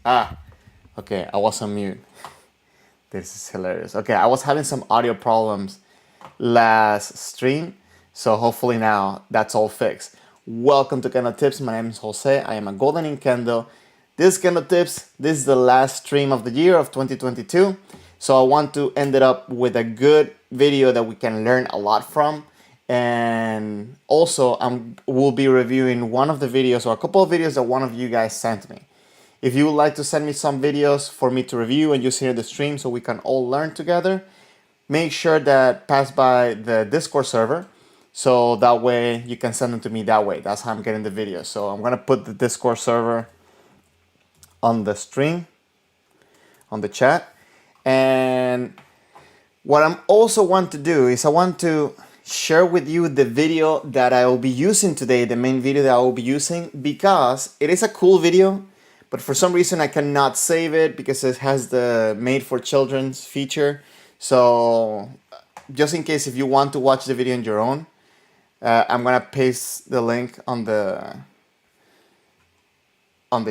Okay, I was on mute. This is hilarious. Okay, I was having some audio problems last stream, so hopefully now that's all fixed. Welcome to Kendo Tips. My name is Jose. I am a golden in Kendo. This is Kendo Tips. This is the last stream of the year of 2022. So I want to end it up with a good video that we can learn a lot from. And also we'll be reviewing one of the videos or a couple of videos that one of you guys sent me. If you would like to send me some videos for me to review and use here in the stream so we can all learn together, make sure that pass by the Discord server. So that way you can send them to me that way. That's how I'm getting the videos. So I'm going to put the Discord server on the stream, on the chat. And what I'm also want to do is I want to share with you the video that I will be using today, the main video that I will be using, because it is a cool video. But for some reason I cannot save it because it has the made for children's feature. So just in case if you want to watch the video on your own, I'm gonna paste the link on the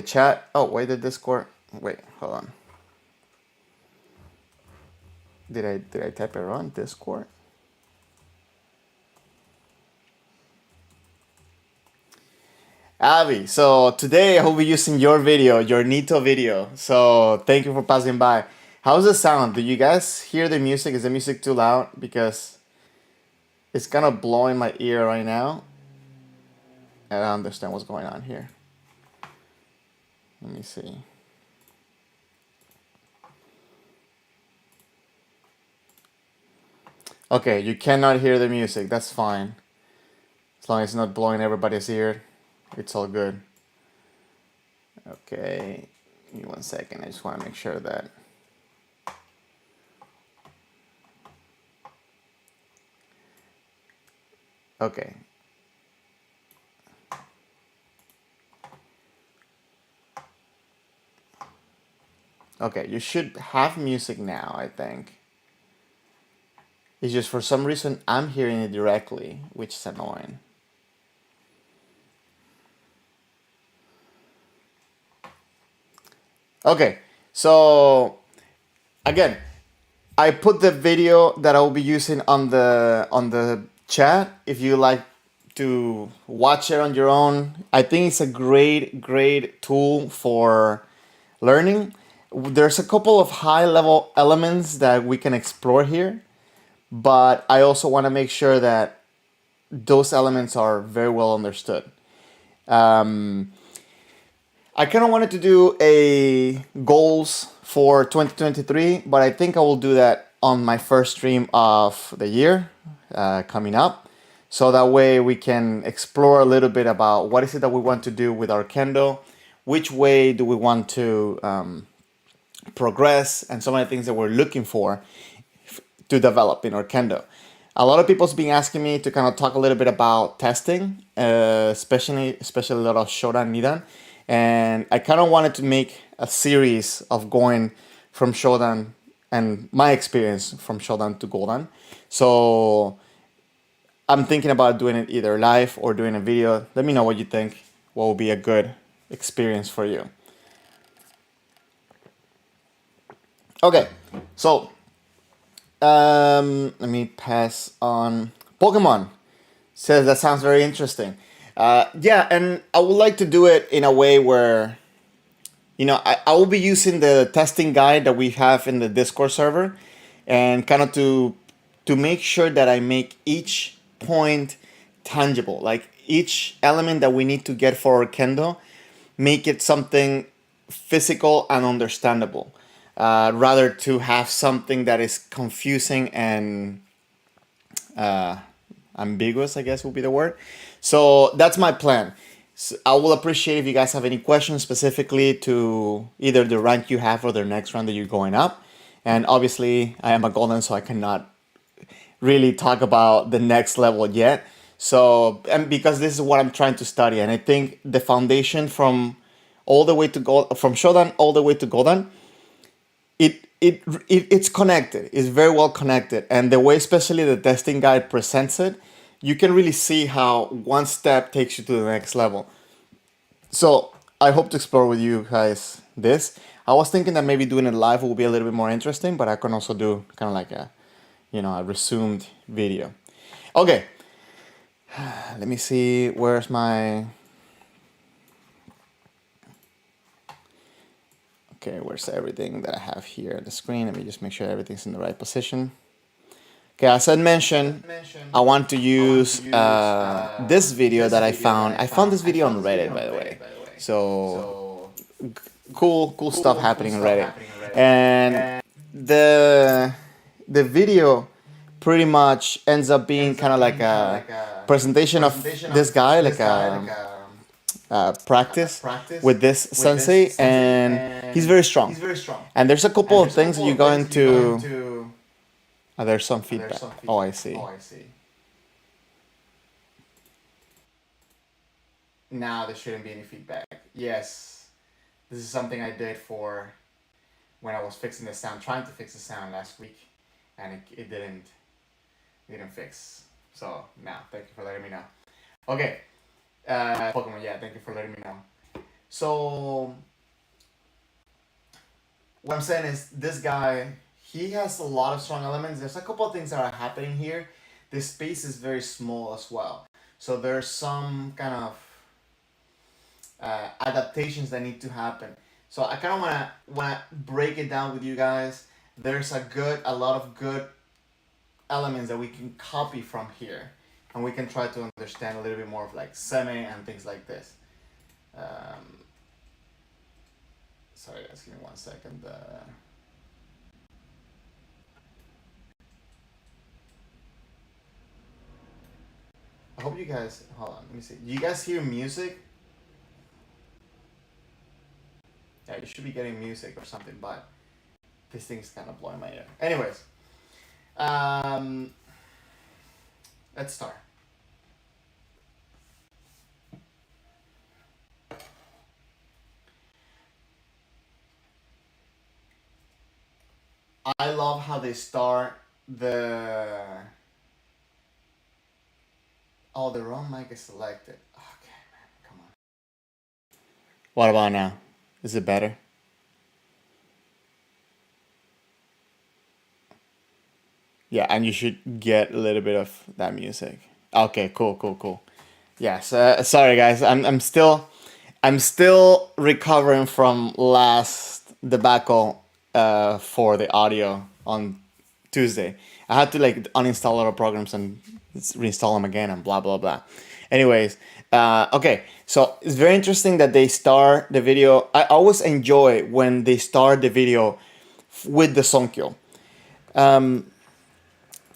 chat. Oh, wait, the Discord. Wait, hold on. Did I type it wrong? Discord? Abby, so today I will be using your video, your Nito video. So thank you for passing by. How's the sound? Do you guys hear the music? Is the music too loud? Because it's kind of blowing my ear right now. I don't understand what's going on here. Let me see. Okay, you cannot hear the music. That's fine. As long as it's not blowing everybody's ear, it's all good. Okay, give me 1 second. I just want to make sure that. Okay. Okay, you should have music now, I think. It's just for some reason I'm hearing it directly, which is annoying. Okay, so again, I put the video that I will be using on the chat. If you like to watch it on your own, I think it's a great tool for learning. There's a couple of high level elements that we can explore here, but I also want to make sure that those elements are very well understood. I kind of wanted to do a goals for 2023, but I think I will do that on my first stream of the year coming up. So that way we can explore a little bit about what is it that we want to do with our Kendo, which way do we want to progress, and some of the things that we're looking for to develop in our Kendo. A lot of people's been asking me to kind of talk a little bit about testing, especially a lot of Shodan Nidan. And I kind of wanted to make a series of going from Shodan and my experience from Shodan to Goldan. So I'm thinking about doing it either live or doing a video. Let me know what you think. What will be a good experience for you? Okay, so let me pass on. Pokemon says that sounds very interesting. Yeah, and I would like to do it in a way where, I will be using the testing guide that we have in the Discord server, and kind of to make sure that I make each point tangible, like each element that we need to get for our Kendo, make it something physical and understandable, rather to have something that is confusing and ambiguous, I guess would be the word. So that's my plan. So I will appreciate if you guys have any questions specifically to either the rank you have or the next round that you're going up. And obviously I am a golden, so I cannot really talk about the next level yet. So, and because this is what I'm trying to study, and I think the foundation from all the way to from Shodan all the way to Golden, it's connected. It's very well connected, and the way especially the testing guide presents it, you can really see how one step takes you to the next level. So I hope to explore with you guys this. I was thinking that maybe doing it live will be a little bit more interesting, but I can also do kind of like a, a resumed video. Okay, let me see, where's my, okay, where's everything that I have here on the screen? Let me just make sure everything's in the right position. Okay, as I mentioned, I want to use this video that I found. I found this video on Reddit, by the way. So cool stuff happening on Reddit, and the video pretty much ends up being kind of like a presentation of this guy, like a practice with this sensei, and he's very strong. And there's a couple of things that you're going to. Oh, there's some feedback. Oh, I see. Now there shouldn't be any feedback. Yes, this is something I did for when I was fixing the sound, trying to fix the sound last week, and it didn't fix. So now, thank you for letting me know. Okay, Pokemon, yeah, thank you for letting me know. So what I'm saying is, this guy, he has a lot of strong elements. There's a couple of things that are happening here. This space is very small as well, so there's some kind of adaptations that need to happen. So I kind of wanna break it down with you guys. There's a lot of good elements that we can copy from here, and we can try to understand a little bit more of like seme and things like this. Sorry guys, give me 1 second. I hope you guys, hold on, let me see. Do you guys hear music? Yeah, you should be getting music or something, but this thing's kind of blowing my ear. Anyways, let's start. I love how they start the... Oh, the wrong mic is selected. Okay, man, come on. What about now? Is it better? Yeah, and you should get a little bit of that music. Okay, cool. Yes, sorry guys, I'm still recovering from last debacle for the audio on Tuesday. I had to like uninstall a lot of programs and reinstall them again and blah blah blah. Anyways, okay, so it's very interesting that they start the video. I always enjoy when they start the video with the Sonkyo.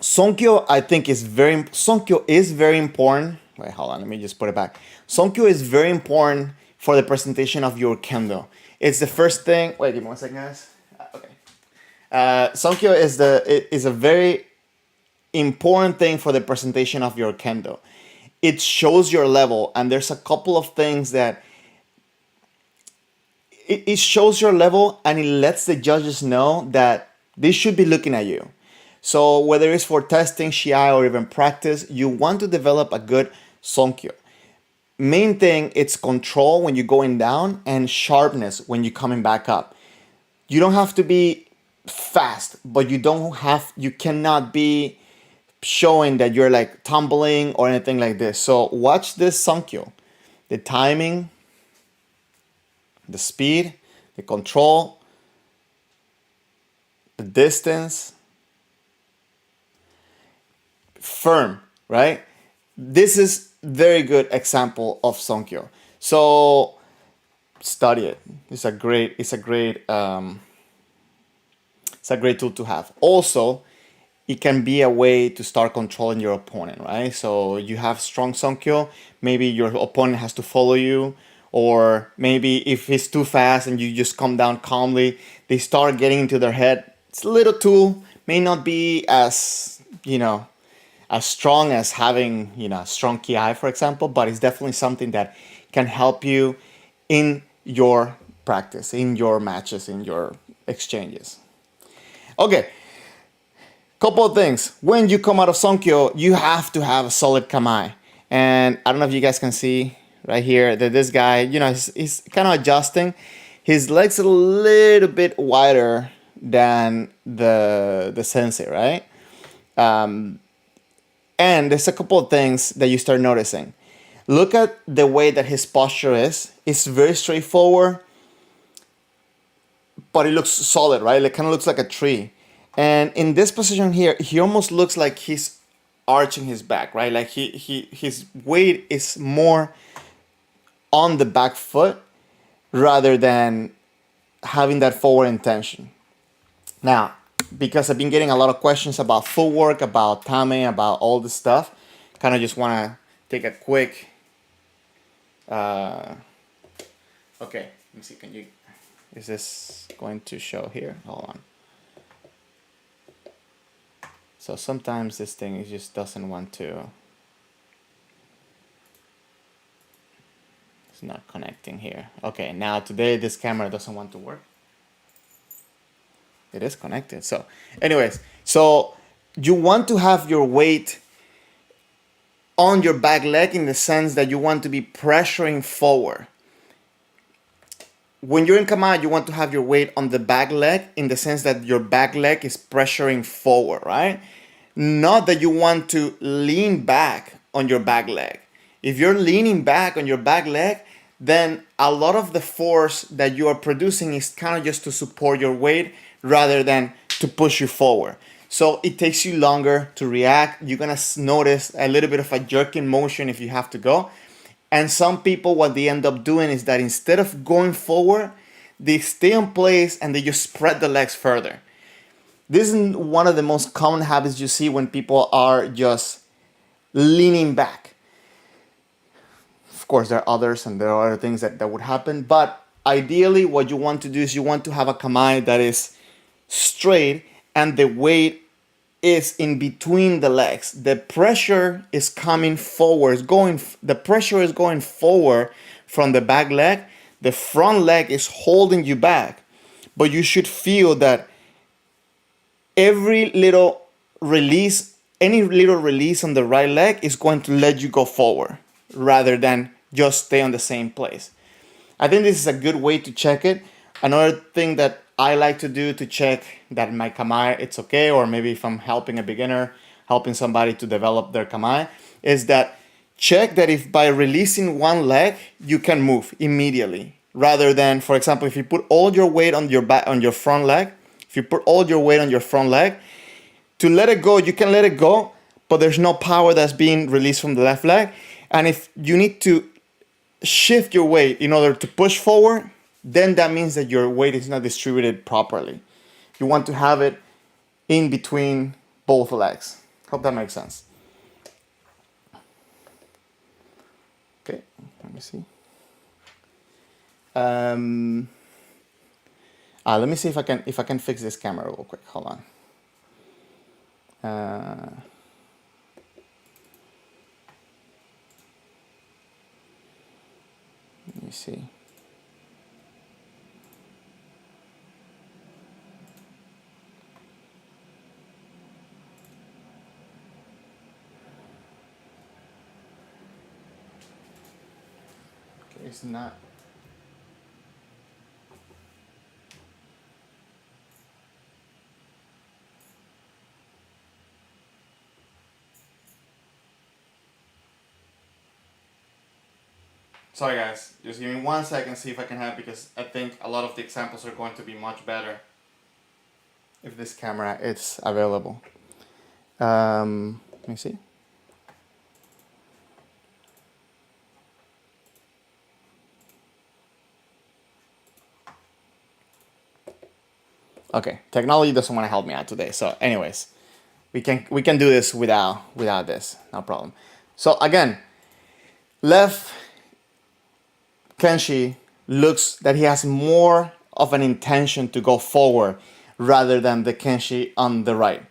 Sonkyo, I think, Sonkyo is very important. Wait, hold on, let me just put it back. Sonkyo is very important for the presentation of your Kendo. It's the first thing. Wait, give me 1 second, guys. Okay. Sonkyo is a very important thing for the presentation of your Kendo. It shows your level, and there's a couple of things that it shows your level, and it lets the judges know that they should be looking at you. So whether it's for testing, shiai, or even practice, you want to develop a good Sonkyo. Main thing, it's control when you're going down and sharpness when you're coming back up. You don't have to be fast, but you cannot be showing that you're like tumbling or anything like this. So watch this Sonkyo. The timing, the speed, the control, the distance, firm, right? This is very good example of Sonkyo. So study it. It's a great tool to have. Also, it can be a way to start controlling your opponent, right? So you have strong Sonkyo, maybe your opponent has to follow you, or maybe if he's too fast and you just come down calmly, they start getting into their head. It's a little tool, may not be as, as strong as having, strong ki, for example, but it's definitely something that can help you in your practice, in your matches, in your exchanges. Okay, couple of things. When you come out of Sonkyo, you have to have a solid kamae. And I don't know if you guys can see right here that this guy, he's kind of adjusting. his legs are a little bit wider than the sensei, right? And there's a couple of things that you start noticing. Look at the way that his posture is. It's very straightforward, but it looks solid, right? It kind of looks like a tree. And in this position here, he almost looks like he's arching his back, right? Like his weight is more on the back foot rather than having that forward intention. Now, because I've been getting a lot of questions about footwork, about tame, about all this stuff, kind of just want to take a quick. Okay, let me see. Can you? Is this going to show here? Hold on. So sometimes this thing just doesn't want to. It's not connecting here. Okay, now today this camera doesn't want to work. It is connected. So anyways, so you want to have your weight on your back leg in the sense that you want to be pressuring forward. When you're in kamae, you want to have your weight on the back leg in the sense that your back leg is pressuring forward, right? Not that you want to lean back on your back leg. If you're leaning back on your back leg, then a lot of the force that you are producing is kind of just to support your weight rather than to push you forward. So it takes you longer to react. You're gonna notice a little bit of a jerking motion if you have to go. And some people, what they end up doing is that instead of going forward, they stay in place and they just spread the legs further. This is one of the most common habits you see when people are just leaning back. Of course, there are others and there are other things that would happen. But ideally, what you want to do is you want to have a kamae that is straight and the weight is in between the legs. The pressure is coming forward. The pressure is going forward from the back leg. The front leg is holding you back. But you should feel that every little release, any little release on the right leg is going to let you go forward rather than just stay on the same place. I think this is a good way to check it. Another thing that I like to do to check that my kamae it's okay, or maybe if I'm helping a beginner, helping somebody to develop their kamae, is that check that if by releasing one leg you can move immediately, rather than, for example, if you put all your weight on your back on your front leg, if you put all your weight on your front leg, to let it go, you can let it go, but there's no power that's being released from the left leg. And if you need to shift your weight in order to push forward, then that means that your weight is not distributed properly. You want to have it in between both legs. Hope that makes sense. Okay, let me see. Let me see if I can fix this camera real quick. Hold on. Let me see. Okay, it's not. Sorry guys, just give me 1 second, see if I can have, because I think a lot of the examples are going to be much better if this camera is available. Let me see. Okay, technology doesn't want to help me out today. So anyways, we can do this without this, no problem. So again, left Kenshi looks that he has more of an intention to go forward rather than the Kenshi on the right.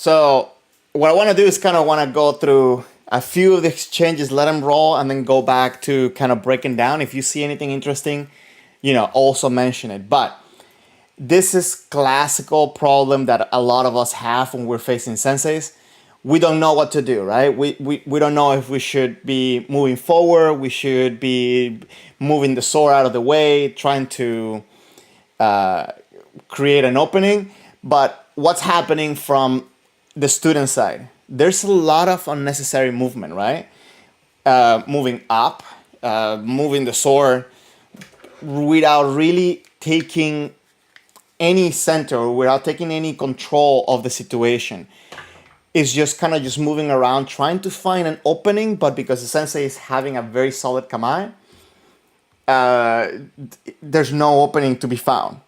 So what I want to do is kind of want to go through a few of the exchanges, let them roll, and then go back to kind of breaking down. If you see anything interesting, also mention it. But this is classical problem that a lot of us have when we're facing senseis. We don't know what to do, right? We don't know if we should be moving forward, we should be moving the sword out of the way, trying to create an opening. But what's happening from the student side? There's a lot of unnecessary movement, right? Moving up, moving the sword without really taking any center, without taking any control of the situation. It's just kind of just moving around, trying to find an opening, but because the sensei is having a very solid kamae, there's no opening to be found.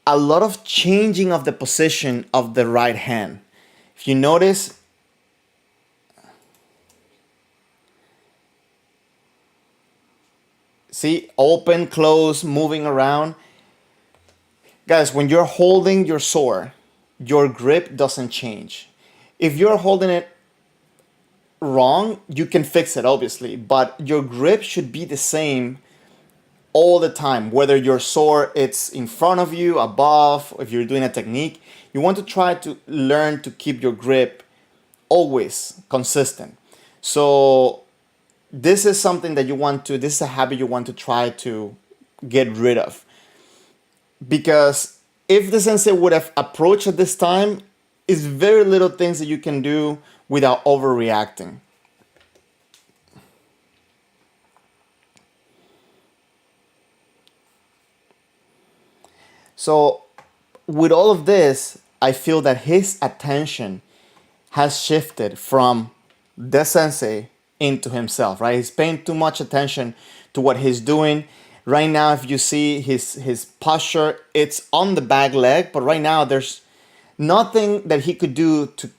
A lot of changing of the position of the right hand. If you notice, see, open, close, moving around. Guys, when you're holding your sword, your grip doesn't change. If you're holding it wrong, you can fix it, obviously, but your grip should be the same all the time. Whether your sword it's in front of you, above, if you're doing a technique, you want to try to learn to keep your grip always consistent. So this is something that this is a habit you want to try to get rid of. Because if the sensei would have approached at this time, it's very little things that you can do without overreacting. So with all of this, I feel that his attention has shifted from the sensei into himself, right? He's paying too much attention to what he's doing. Right now, if you see his posture, it's on the back leg, but right now there's nothing that he could do to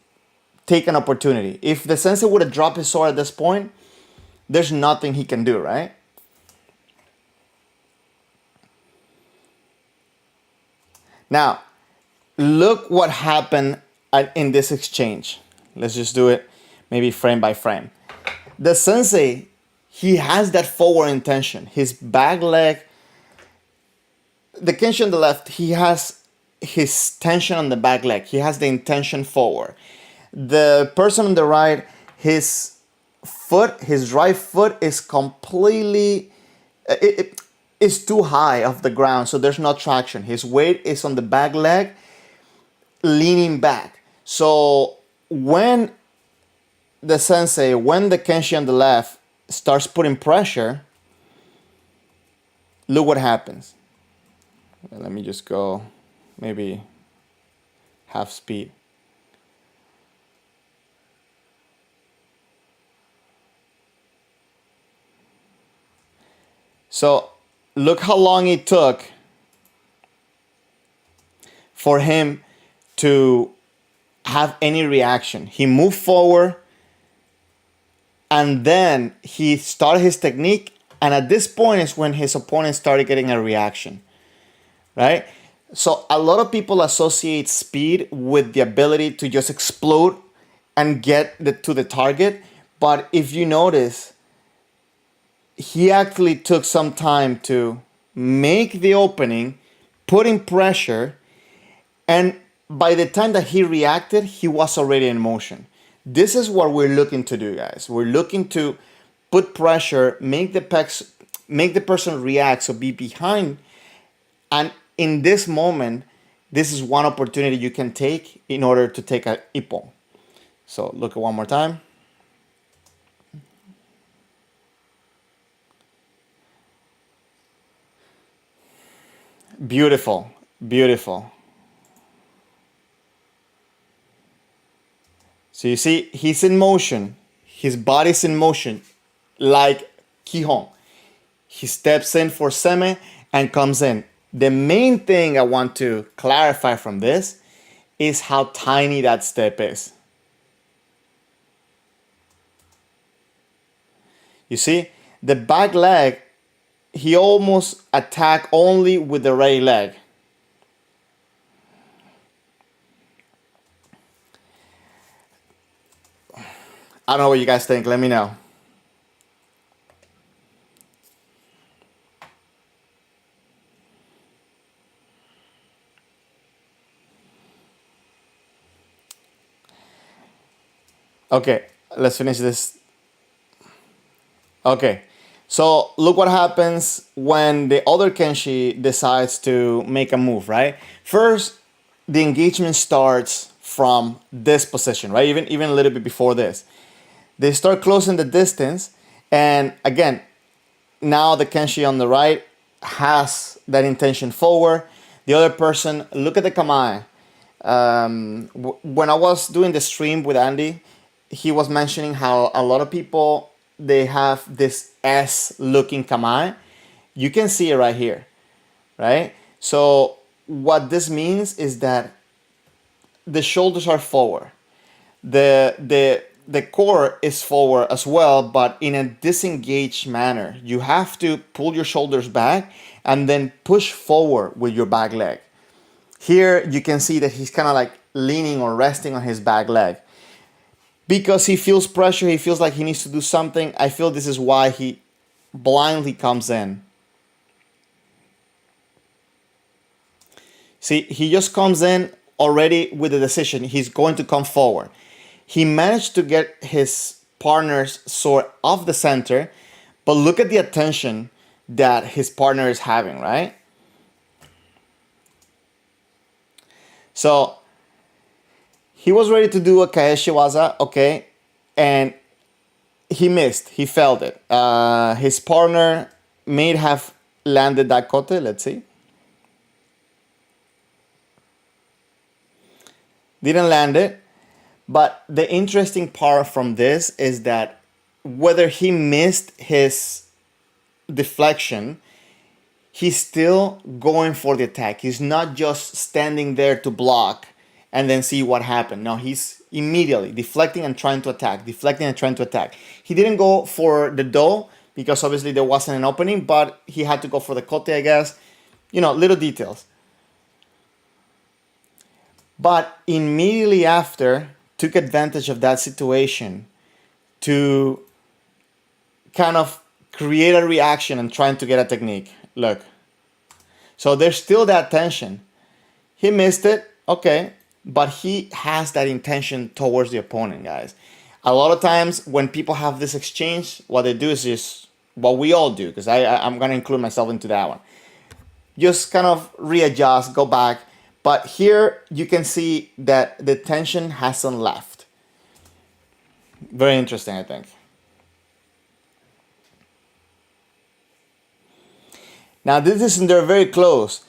take an opportunity. If the sensei would have dropped his sword at this point, there's nothing he can do, right? Now, look what happened in this exchange. Let's just do it maybe frame by frame. The sensei, he has that forward intention. His back leg, the Kenshi on the left, he has his tension on the back leg. He has the intention forward. The person on the right, his right foot is completely, it is too high off the ground, so there's no traction. His weight is on the back leg, leaning back. So when the Kenshi on the left starts putting pressure, look what happens. Let me just go maybe half speed. So look how long it took for him to have any reaction. He moved forward and then he started his technique, and at this point is when his opponent started getting a reaction, right? So a lot of people associate speed with the ability to just explode and get to the target, but if you notice, he actually took some time to make the opening, put in pressure, and by the time that he reacted, he was already in motion. This is what we're looking to do, guys. We're looking to put pressure, make the person react, so be behind. And in this moment, this is one opportunity you can take in order to take an Ippon. So look at one more time. Beautiful, beautiful. So you see, he's in motion. His body's in motion, like Kihon. He steps in for seme and comes in. The main thing I want to clarify from this is how tiny that step is. You see, the back leg, he almost attacked only with the right leg. I don't know what you guys think. Let me know. Okay, let's finish this. Okay, so look what happens when the other Kenshi decides to make a move, right? First, the engagement starts from this position, right? Even a little bit before this. They start closing the distance, and again, now the Kenshi on the right has that intention forward. The other person, look at the Kamae. When I was doing the stream with Andy, he was mentioning how a lot of people they have this S looking Kamae. You can see it right here, right? So what this means is that the shoulders are forward. The core is forward as well, but in a disengaged manner. You have to pull your shoulders back and then push forward with your back leg. Here you can see that he's kind of like leaning or resting on his back leg because he feels pressure. He feels like he needs to do something. I feel this is why he blindly comes in. See, he just comes in already with a decision. He's going to come forward. He managed to get his partner's sword off the center, but look at the attention that his partner is having, right? So he was ready to do a Kaeshi Waza, okay, and he missed. He failed it. His partner may have landed that kote. Let's see. Didn't land it. But the interesting part from this is that whether he missed his deflection, he's still going for the attack. He's not just standing there to block and then see what happened. No, he's immediately deflecting and trying to attack, deflecting and trying to attack. He didn't go for the do because obviously there wasn't an opening, but he had to go for the kote, I guess. You know, little details. But immediately after, took advantage of that situation to kind of create a reaction and trying to get a technique. Look. So there's still that tension. He missed it, okay, but he has that intention towards the opponent, guys. A lot of times when people have this exchange, what they do is just what we all do, because I'm going to include myself into that one. Just kind of readjust, go back. But here you can see that the tension hasn't left. Very interesting, I think. Now this isn't there very close.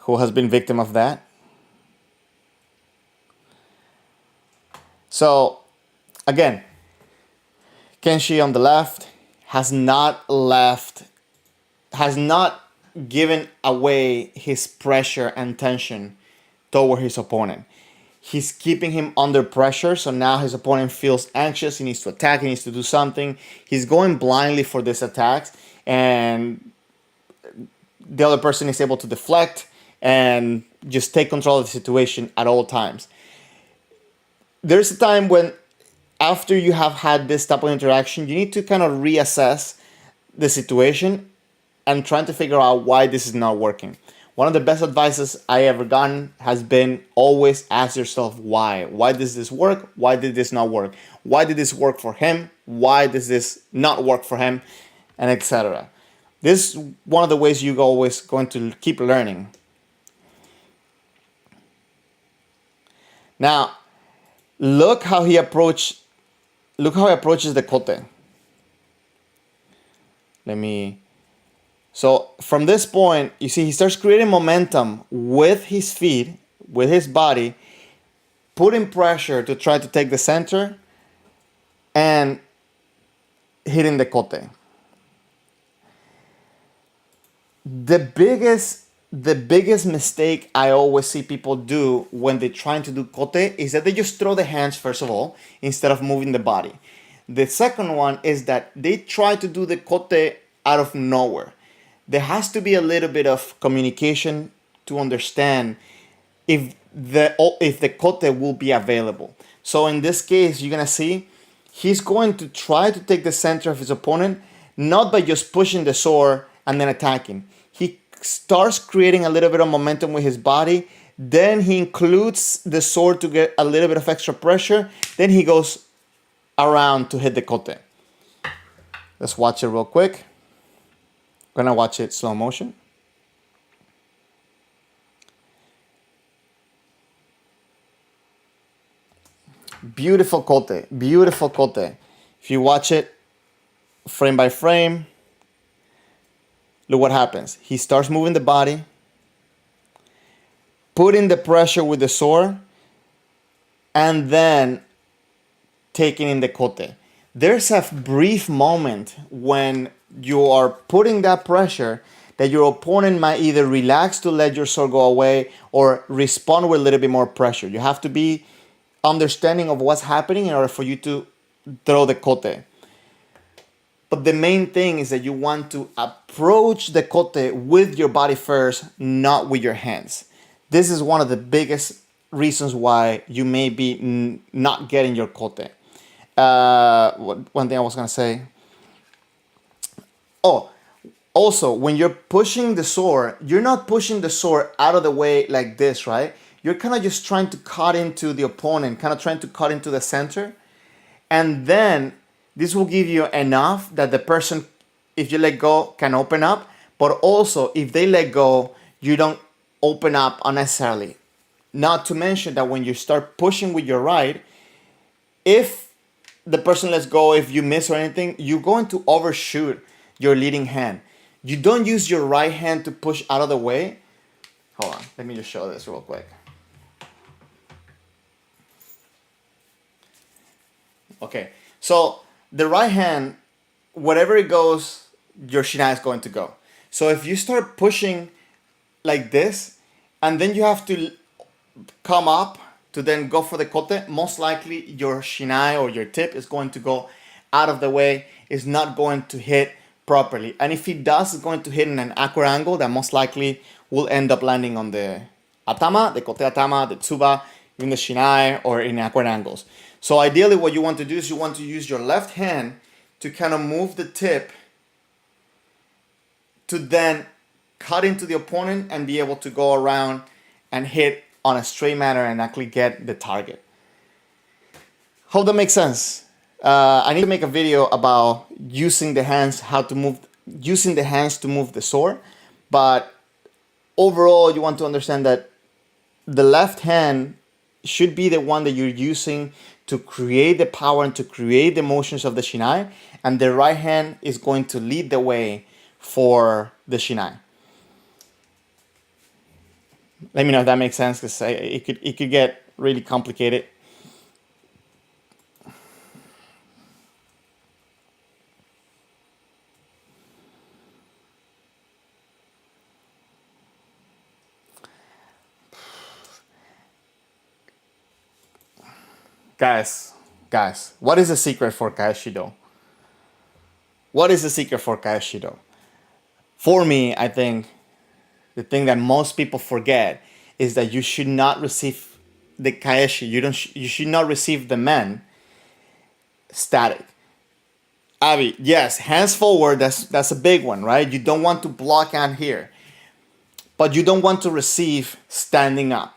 Who has been victim of that? So again, Kenshi on the left has not given away his pressure and tension toward his opponent. He's keeping him under pressure, so now his opponent feels anxious. He needs to attack. He needs to do something. He's going blindly for these attacks, and the other person is able to deflect and just take control of the situation at all times. There's a time when, after you have had this type of interaction, you need to kind of reassess the situation and trying to figure out why this is not working. One of the best advices I ever gotten has been always ask yourself why. Why does this work? Why did this not work? Why did this work for him? Why does this not work for him? And etc. This is one of the ways you're always going to keep learning. Now, look how he approaches the kote. So from this point, you see he starts creating momentum with his feet, with his body, putting pressure to try to take the center and hitting the kote. The biggest mistake I always see people do when they're trying to do kote is that they just throw the hands first of all instead of moving the body. The second one is that they try to do the kote out of nowhere. There has to be a little bit of communication to understand if the kote will be available. So in this case, you're gonna see he's going to try to take the center of his opponent, not by just pushing the sword and then attacking. He starts creating a little bit of momentum with his body. Then he includes the sword to get a little bit of extra pressure. Then he goes around to hit the kote. Let's watch it real quick. I'm gonna watch it slow motion. Beautiful kote, beautiful kote. If you watch it frame by frame, look what happens. He starts moving the body, putting the pressure with the sword, and then taking in the kote. There's a brief moment when you are putting that pressure that your opponent might either relax to let your sword go away or respond with a little bit more pressure. You have to be understanding of what's happening in order for you to throw the kote. But the main thing is that you want to approach the kote with your body first, not with your hands. This is one of the biggest reasons why you may be not getting your kote. One thing I was gonna say. Oh, also, when you're pushing the sword, you're not pushing the sword out of the way like this, right? You're kind of just trying to cut into the opponent, kind of trying to cut into the center. And then this will give you enough that the person, if you let go, can open up. But also, if they let go, you don't open up unnecessarily. Not to mention that when you start pushing with your right, if the person lets go, if you miss or anything, you're going to overshoot your leading hand. You don't use your right hand to push out of the way. Hold on, let me just show this real quick. Okay, so the right hand, whatever it goes, your shinai is going to go. So if you start pushing like this, and then you have to come up to then go for the kote, most likely your shinai or your tip is going to go out of the way, is not going to hit properly. And if it does, it's going to hit in an awkward angle that most likely will end up landing on the atama, the kote atama, the tsuba, in the shinai, or in awkward angles. So ideally what you want to do is you want to use your left hand to kind of move the tip to then cut into the opponent and be able to go around and hit on a straight manner and actually get the target. Hope that makes sense. I need to make a video about using the hands, using the hands to move the sword. But overall, you want to understand that the left hand should be the one that you're using to create the power and to create the motions of the shinai, and the right hand is going to lead the way for the shinai. Let me know if that makes sense, because it could get really complicated. Guys, what is the secret for Kaeshido? What is the secret for Kaeshido? For me, I think the thing that most people forget is that you should not receive the Kaeshi. You should not receive the men static. Avi, yes, hands forward, that's a big one, right? You don't want to block out here. But you don't want to receive standing up.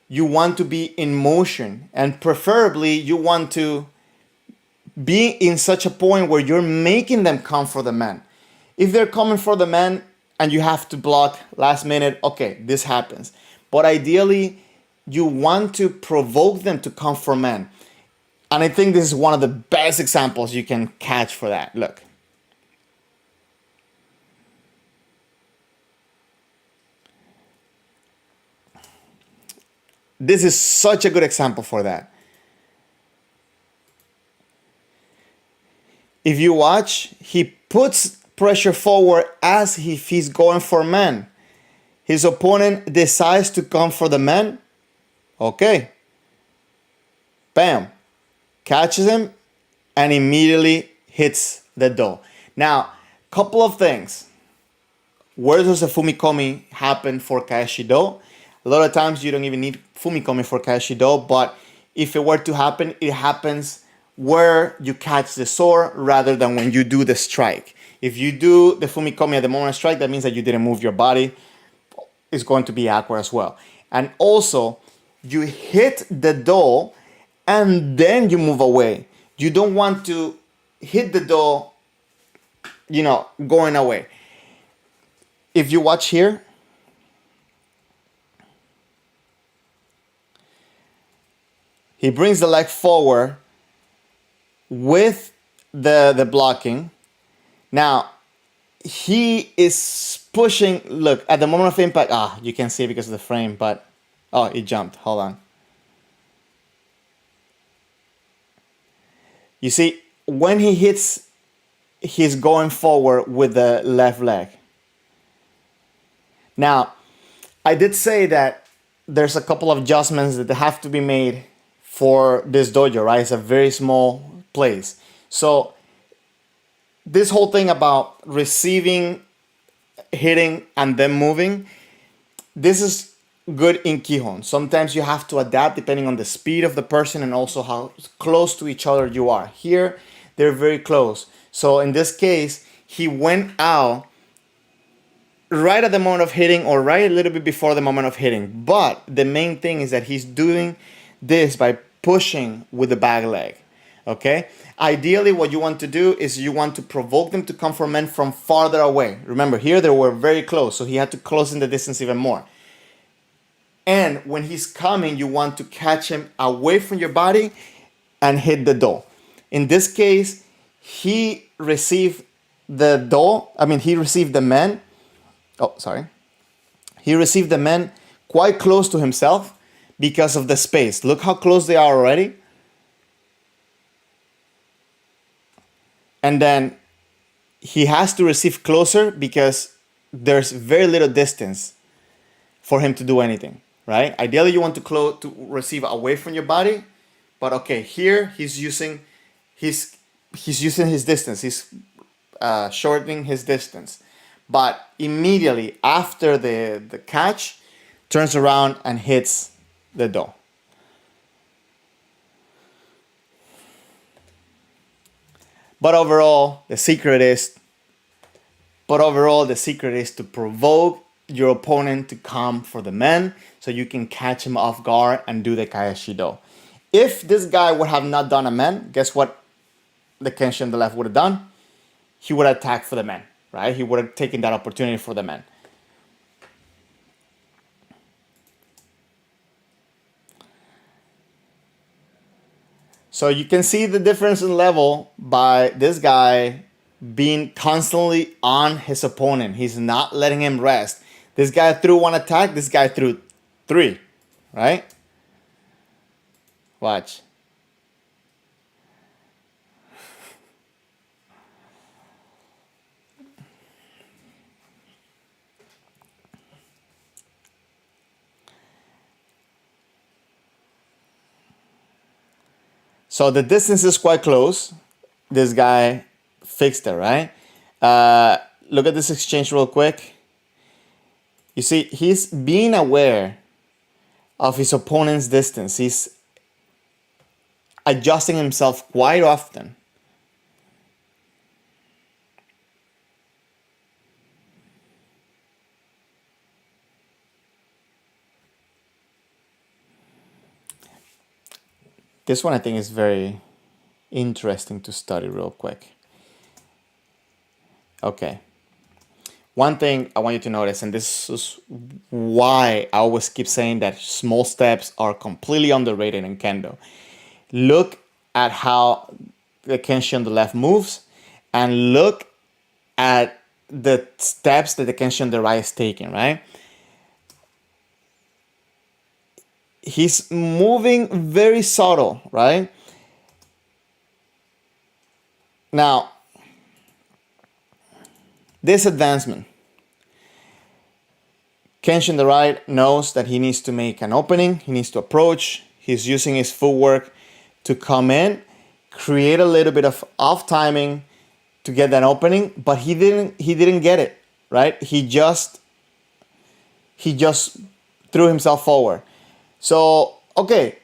You want to be in motion, and preferably you want to be in such a point where you're making them come for the man. If they're coming for the man and you have to block last minute, okay, this happens. But ideally, you want to provoke them to come for men. And I think this is one of the best examples you can catch for that. Look. This is such a good example for that. If you watch, he puts pressure forward as if he's going for man. His opponent decides to come for the man. Okay. Bam. Catches him and immediately hits the do. Now, couple of things. Where does a fumikomi happen for Kaeshi do? A lot of times you don't even need fumikomi for Kaeshi do, but if it were to happen, it happens where you catch the sword rather than when you do the strike. If you do the fumikomi at the moment of strike, that means that you didn't move your body. It's going to be awkward as well. And also, you hit the do and then you move away. You don't want to hit the do, going away. If you watch here, he brings the leg forward with the blocking. Now, he is pushing, look, at the moment of impact, you can see it because of the frame, but, it jumped, hold on. You see, when he hits, he's going forward with the left leg. Now, I did say that there's a couple of adjustments that have to be made for this dojo, right? It's a very small place. So this whole thing about receiving, hitting, and then moving, this is good in Kihon. Sometimes you have to adapt depending on the speed of the person and also how close to each other you are. Here, they're very close. So in this case, he went out right at the moment of hitting or right a little bit before the moment of hitting. But the main thing is that he's doing this by pushing with the back leg. Okay? Ideally, what you want to do is you want to provoke them to come for men from farther away. Remember, here they were very close, so he had to close in the distance even more. And when he's coming, you want to catch him away from your body and hit the do. In this case, he received the do, he received the men. He received the men quite close to himself because of the space. Look how close they are already. And then he has to receive closer because there's very little distance for him to do anything, right? Ideally, you want to receive away from your body, but okay, here he's using his distance. He's shortening his distance, but immediately after the catch, turns around and hits the do. But overall, the secret is to provoke your opponent to come for the men so you can catch him off guard and do the Kaeshi do. If this guy would have not done a men, guess what the Kenshi on the left would have done? He would have attacked for the men, right? He would have taken that opportunity for the men. So you can see the difference in level by this guy being constantly on his opponent. He's not letting him rest. This guy threw one attack, this guy threw three, right? Watch. So the distance is quite close. This guy fixed it, right? Look at this exchange real quick. You see, he's being aware of his opponent's distance. He's adjusting himself quite often. This one I think is very interesting to study real quick. Okay. One thing I want you to notice, and this is why I always keep saying that small steps are completely underrated in Kendo. Look at how the Kenshi on the left moves, and look at the steps that the Kenshi on the right is taking, right? He's moving very subtle, right? Now, This advancement. Kenshin the right knows that he needs to make an opening, he needs to approach, he's using his footwork to come in, create a little bit of off timing to get that opening, but he didn't get it, right? He just threw himself forward. So, okay,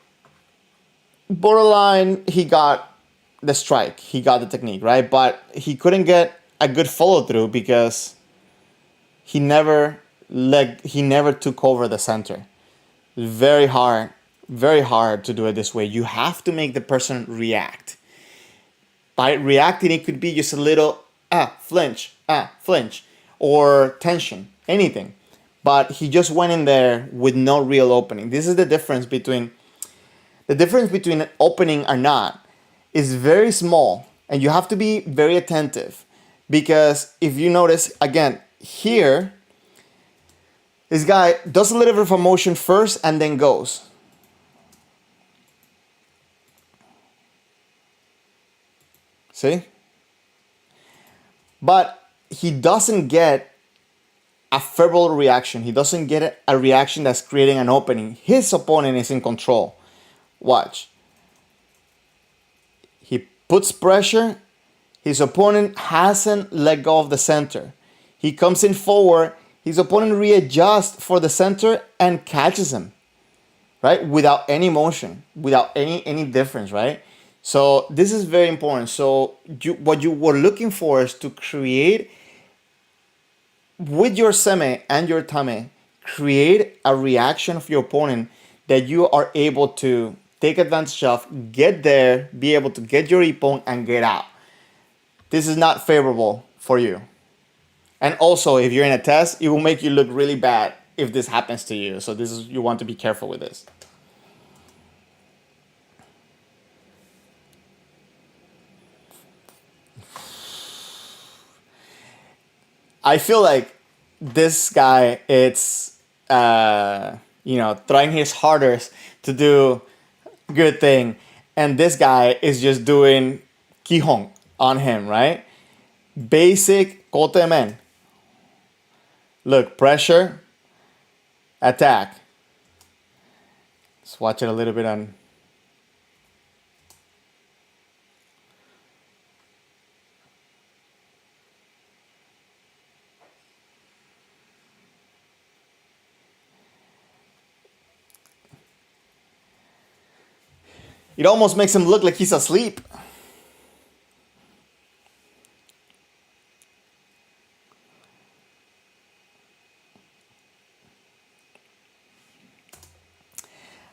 borderline, he got the strike, he got the technique, right? But he couldn't get a good follow through because he never took over the center. Very hard to do it this way. You have to make the person react. By reacting, it could be just a little flinch, or tension, anything. But he just went in there with no real opening. This is the difference between opening or not is very small, and you have to be very attentive, because if you notice again here, this guy does a little bit of a motion first and then goes. See? But he doesn't get a favorable reaction. He doesn't get a reaction that's creating an opening. His opponent is in control. Watch. He puts pressure. His opponent hasn't let go of the center. He comes in forward. His opponent readjusts for the center and catches him, right? Without any motion, without any difference, right? So this is very important. So what you were looking for is to create, with your seme and your tame, create a reaction of your opponent that you are able to take advantage of, get there, be able to get your ippon and get out. This is not favorable for you. And also, if you're in a test, it will make you look really bad if this happens to you. So you want to be careful with this. I feel like this guy, it's trying his hardest to do good thing, and this guy is just doing kihon on him, right? Basic kote men. Look, pressure, attack. Let's watch it a little bit on. It almost makes him look like he's asleep.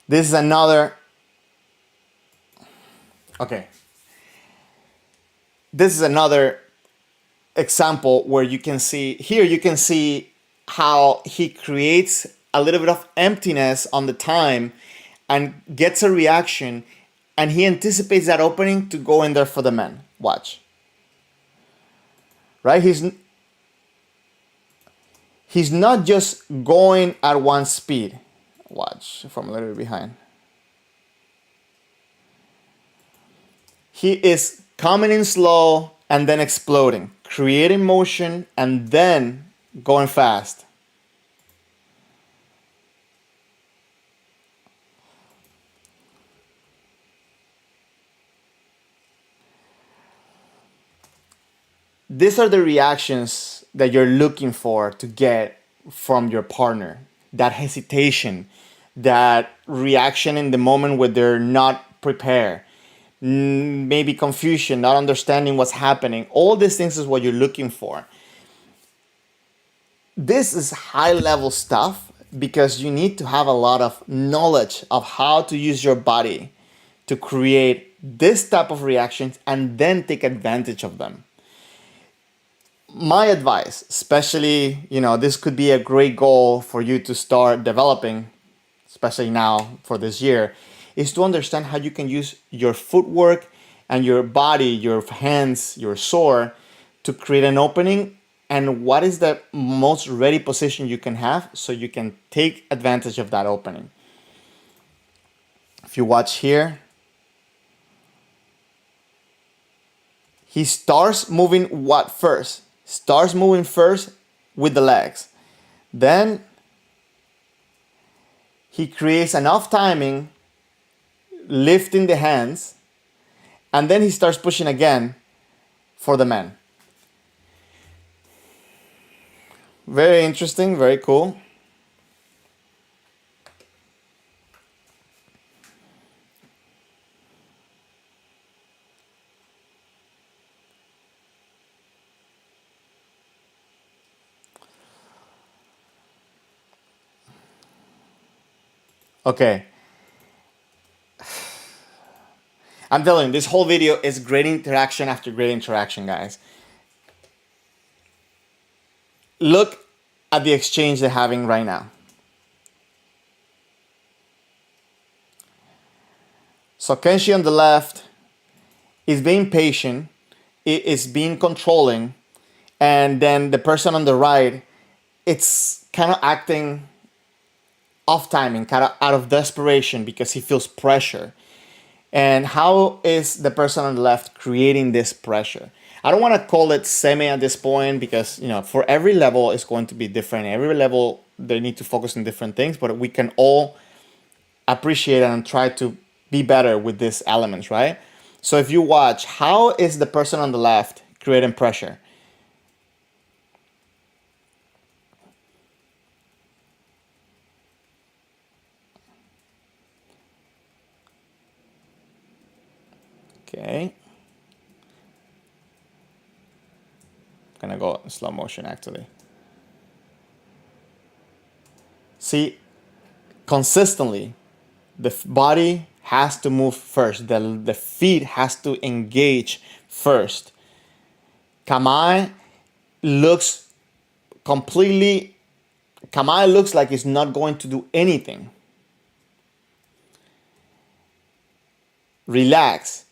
This is another. Okay. This is another example where you can see how he creates a little bit of emptiness on the time and gets a reaction, and he anticipates that opening to go in there for the men. Watch. Right? He's not just going at one speed. Watch from a little bit behind. He is coming in slow and then exploding, creating motion and then going fast. These are the reactions that you're looking for to get from your partner. That hesitation, that reaction in the moment where they're not prepared, maybe confusion, not understanding what's happening. All these things is what you're looking for. This is high level stuff because you need to have a lot of knowledge of how to use your body to create this type of reactions and then take advantage of them. My advice, especially, this could be a great goal for you to start developing, especially now for this year, is to understand how you can use your footwork and your body, your hands, your sword to create an opening, and what is the most ready position you can have so you can take advantage of that opening. If you watch here, he starts moving what first? Starts moving first with the legs. Then he creates enough timing, lifting the hands, and then he starts pushing again for the men. Very interesting, very cool. Okay. I'm telling you, this whole video is great interaction after great interaction, guys. Look at the exchange they're having right now. So Kenshi on the left is being patient, is being controlling, and then the person on the right, it's kind of acting off timing, kind of out of desperation because he feels pressure. And how is the person on the left creating this pressure? I don't want to call it semi at this point because, for every level it's going to be different. Every level they need to focus on different things, but we can all appreciate and try to be better with these elements, right? So if you watch, how is the person on the left creating pressure? Okay. I'm gonna go in slow motion actually. See, consistently, the body has to move first. The feet has to engage first. Kamae looks completely, Kamae looks like he's not going to do anything. Relax.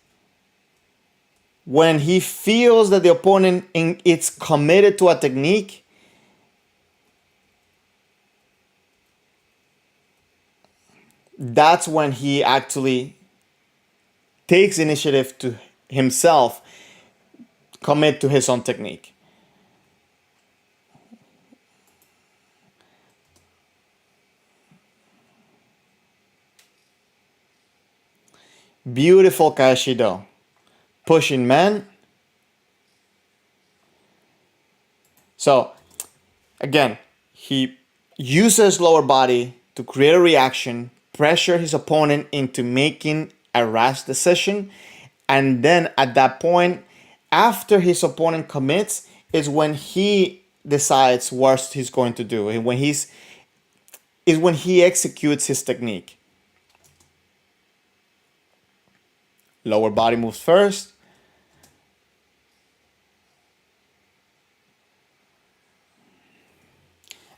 When he feels that the opponent is committed to a technique, that's when he actually takes initiative to himself commit to his own technique. Beautiful Kaishido. Pushing men. So, again, he uses lower body to create a reaction, pressure his opponent into making a rash decision, and then at that point, after his opponent commits, is when he decides what he's going to do. And when he executes his technique. Lower body moves first.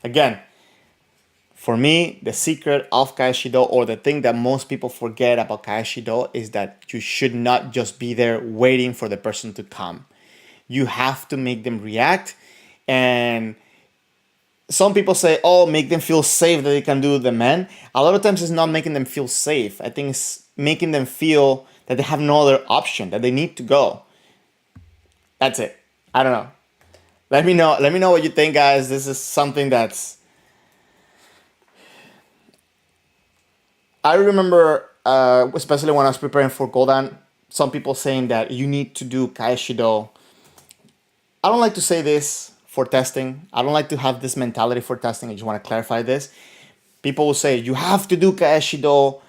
Again, for me, the secret of Kaishido, or the thing that most people forget about Kaishido, is that you should not just be there waiting for the person to come. You have to make them react. And some people say, oh, make them feel safe that they can do the men. A lot of times it's not making them feel safe. I think it's making them feel that they have no other option, that they need to go. That's it. I don't know. Let me know what you think, guys. This is something that's... I remember, especially when I was preparing for Goldan, some people saying that you need to do Kaishido. I don't like to say this for testing. I don't like to have this mentality for testing. I just want to clarify this. People will say, you have to do Kaishido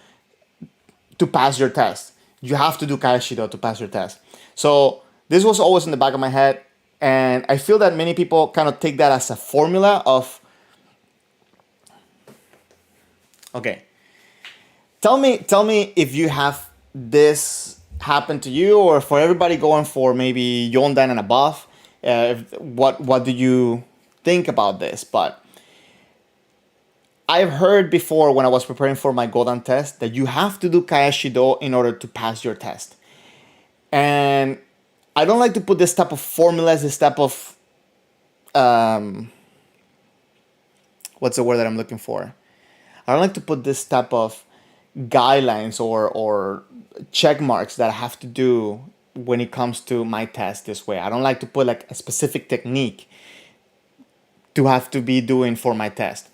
to pass your test. You have to do Kaishido to pass your test. So this was always in the back of my head. And I feel that many people kind of take that as a formula of, okay, tell me if you have this happen to you, or for everybody going for maybe Yondan and above, what do you think about this? But I've heard before when I was preparing for my Goldan test that you have to do Kaishido in order to pass your test. And I don't like to put this type of formulas, this type of, what's the word that I'm looking for? I don't like to put this type of guidelines or check marks that I have to do when it comes to my test this way. I don't like to put like a specific technique to have to be doing for my test.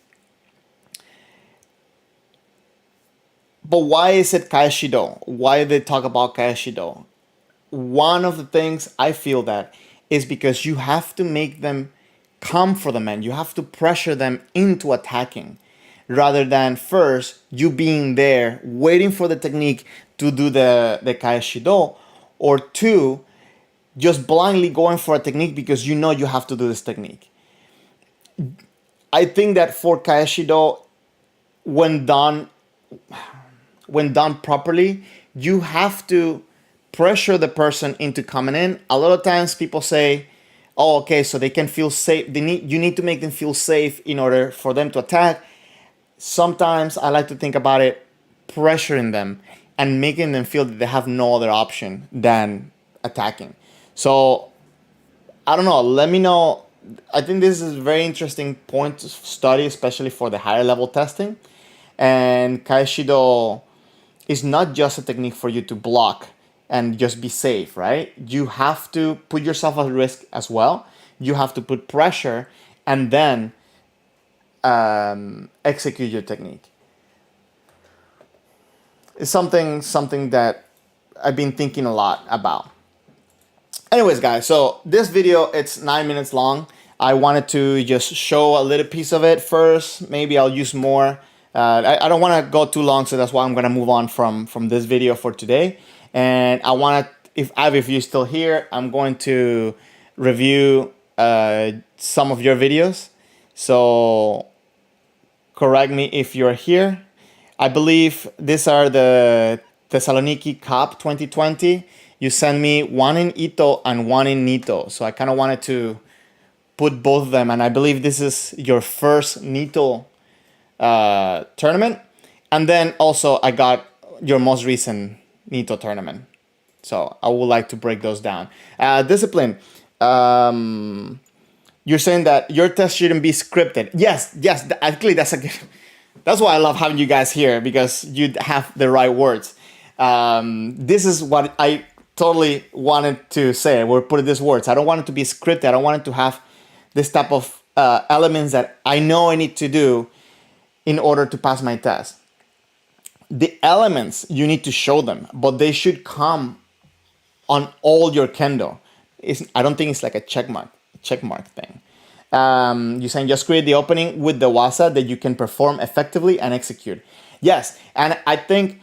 But why is it Kaeshido? Why do they talk about Kaeshido? One of the things I feel that is because you have to make them come for the man. You have to pressure them into attacking rather than first you being there waiting for the technique to do the Kaeshido, or two, just blindly going for a technique because you know you have to do this technique. I think that for Kaeshido, when done properly, you have to pressure the person into coming in. A lot of times people say, oh, okay, so they can feel safe. You need to make them feel safe in order for them to attack. Sometimes I like to think about it, pressuring them and making them feel that they have no other option than attacking. So I don't know, let me know. I think this is a very interesting point to study, especially for the higher level testing. And Kaeshido is not just a technique for you to block and just be safe, right? You have to put yourself at risk as well. You have to put pressure and then execute your technique. It's something that I've been thinking a lot about. Anyways, guys, so this video, it's 9 minutes long. I wanted to just show a little piece of it first. Maybe I'll use more. I don't want to go too long, so that's why I'm going to move on from this video for today. And I want to, if you're still here, I'm going to review some of your videos. So correct me if you're here. I believe these are the Thessaloniki Cup 2020. You sent me one in Ito and one in Nito. So I kind of wanted to put both of them. And I believe this is your first Nito tournament. And then also I got your most recent Nito tournament. So I would like to break those down. Discipline. You're saying that your test shouldn't be scripted. Yes. Actually, that's why I love having you guys here, because you have the right words. This is what I totally wanted to say. We're putting these words. I don't want it to be scripted. I don't want it to have this type of elements that I know I need to do in order to pass my test. The elements, you need to show them, but they should come on all your kendo. I don't think it's like a checkmark thing. You're saying just create the opening with the wasa that you can perform effectively and execute. Yes, and I think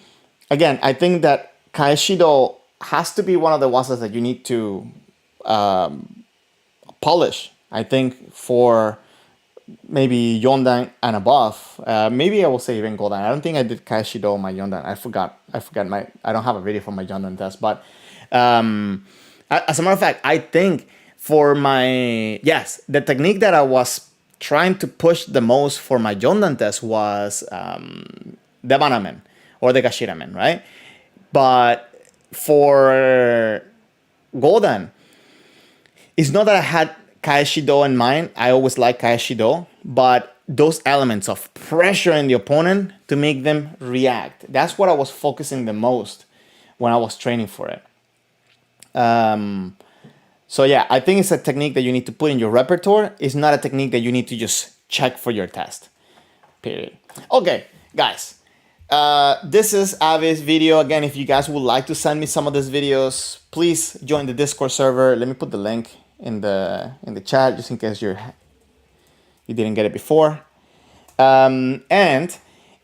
that Kaeshido has to be one of the wasas that you need to polish. I think for maybe Yondan and above. Maybe I will say even Godan. I don't think I did Kaeshido on my Yondan. I forgot I don't have a video for my Yondan test. But as a matter of fact, I think for the technique that I was trying to push the most for my Yondan test was the Banamen or the Gashiramen, right? But for Godan, it's not that I had Kaeshido in mind. I always like Kaeshido, but those elements of pressuring the opponent to make them react. That's what I was focusing the most when I was training for it. So yeah, I think it's a technique that you need to put in your repertoire. It's not a technique that you need to just check for your test, period. Okay, guys. This is Avi's video. Again, if you guys would like to send me some of these videos, please join the Discord server. Let me put the link in the chat just in case you didn't get it before. And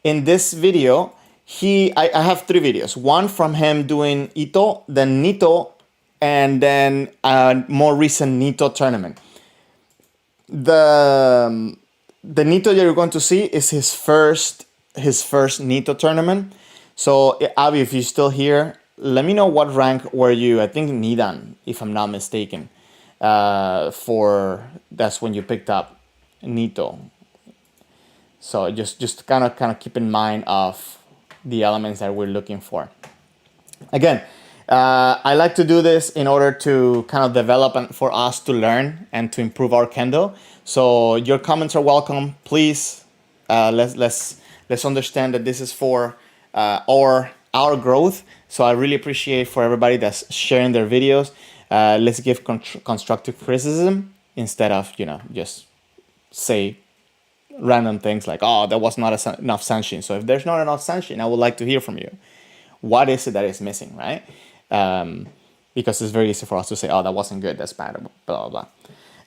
in this video, I have 3 videos. One from him doing Ito, then Nito, and then a more recent Nito tournament. The Nito that you're going to see is his first Nito tournament. So Avi, if you're still here, let me know what rank were you. I think Nidan, if I'm not mistaken. That's when you picked up Nito. So just kind of keep in mind of the elements that we're looking for. Again, I like to do this in order to kind of develop and for us to learn and to improve our kendo. So your comments are welcome. Please, let's understand that this is for our our growth. So I really appreciate for everybody that's sharing their videos. Let's give constructive criticism instead of, just say random things like, oh, there was not enough sunshine. So if there's not enough sunshine, I would like to hear from you. What is it that is missing, right? Because it's very easy for us to say, oh, that wasn't good, that's bad, blah, blah,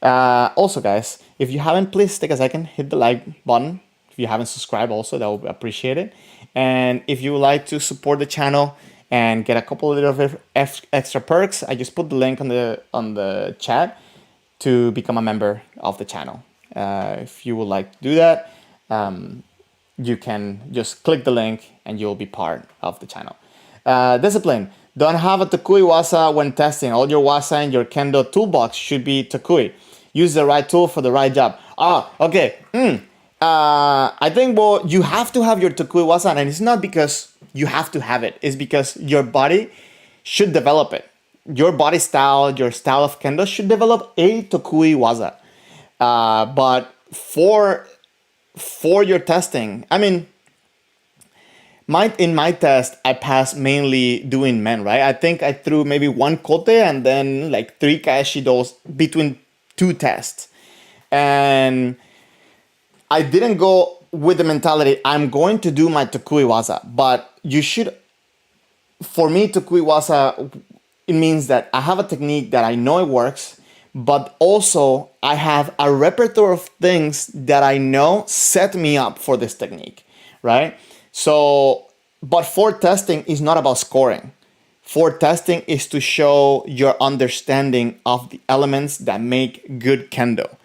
blah. Also, guys, if you haven't, please take a second, hit the like button. If you haven't subscribed also, that would be appreciated. And if you would like to support the channel and get a couple of little extra perks, I just put the link on the chat to become a member of the channel. If you would like to do that, you can just click the link and you'll be part of the channel. Discipline. Don't have a Takui Wasa when testing. All your Wasa and your Kendo toolbox should be Takui. Use the right tool for the right job. Okay. I think, well, you have to have your Takui Wasa, and it's not because you have to have it. It's because your body should develop it. Your body style, your style of Kendo should develop a Takui Wasa. But for your testing, I mean, in my test, I passed mainly doing men, right? I think I threw maybe one kote and then like 3 kaeshidos between 2 tests. And I didn't go with the mentality, I'm going to do my Takui Wasa. But you should, for me, Takui Wasa, it means that I have a technique that I know it works, but also I have a repertoire of things that I know set me up for this technique, right? So, but for testing is not about scoring. For testing is to show your understanding of the elements that make good Kendo.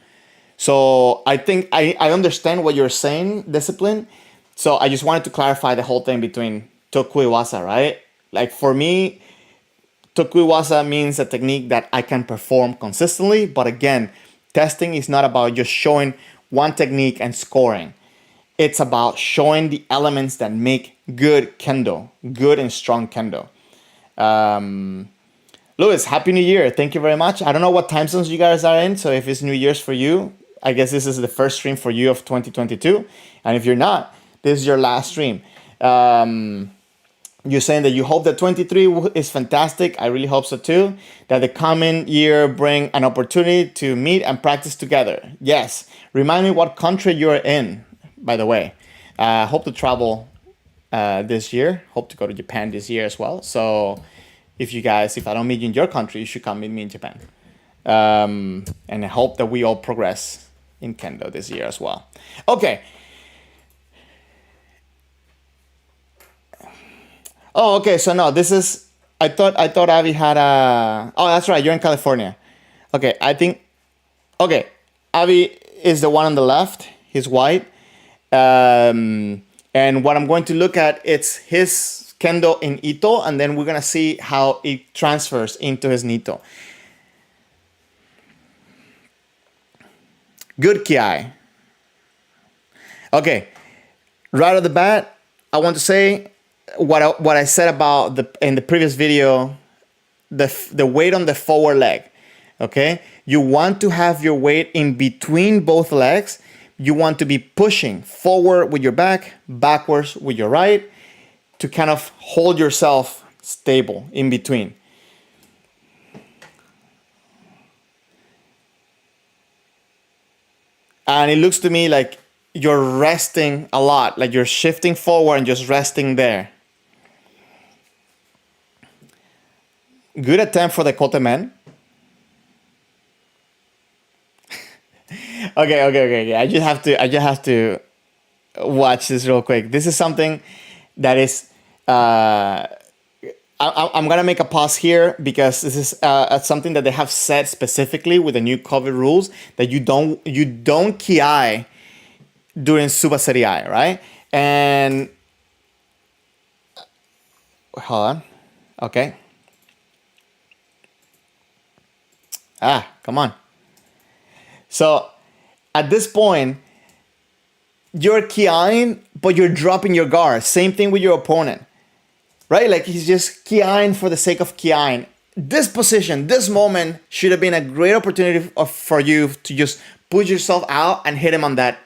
So I think I understand what you're saying, discipline. So I just wanted to clarify the whole thing between Tokui Wasa, right? Like for me, Tokui Wasa means a technique that I can perform consistently. But again, testing is not about just showing one technique and scoring. It's about showing the elements that make good Kendo, good and strong Kendo. Louis, Happy New Year. Thank you very much. I don't know what time zones you guys are in. So if it's New Year's for you, I guess this is the first stream for you of 2022. And if you're not, this is your last stream. You're saying that you hope that 23 is fantastic. I really hope so too. That the coming year bring an opportunity to meet and practice together. Yes. Remind me what country you're in, by the way. Hope to travel this year. Hope to go to Japan this year as well. So if I don't meet you in your country, you should come meet me in Japan. And I hope that we all progress in Kendo this year as well. Okay. Oh, okay. So no, this is, I thought Avi had oh, that's right. You're in California. Okay. Okay. Avi is the one on the left. He's white. And what I'm going to look at, it's his Kendo in Ito, and then we're going to see how it transfers into his Nito. Good Kiai. Okay. Right off the bat, I want to say what I said about in the previous video, the weight on the forward leg. Okay? You want to have your weight in between both legs. You want to be pushing forward with your back, backwards with your right, to kind of hold yourself stable in between. And it looks to me like you're resting a lot, like you're shifting forward and just resting there. Good attempt for the kote men. Okay. I just have to watch this real quick. This is something that is. I'm gonna make a pause here because this is something that they have said specifically with the new COVID rules that you don't kiai during Subaseriai, right? And hold on, okay. Come on. So at this point, you're kiaing, but you're dropping your guard. Same thing with your opponent. Right? Like he's just kiaing for the sake of kiaing. This position, this moment should have been a great opportunity for you to just push yourself out and hit him on that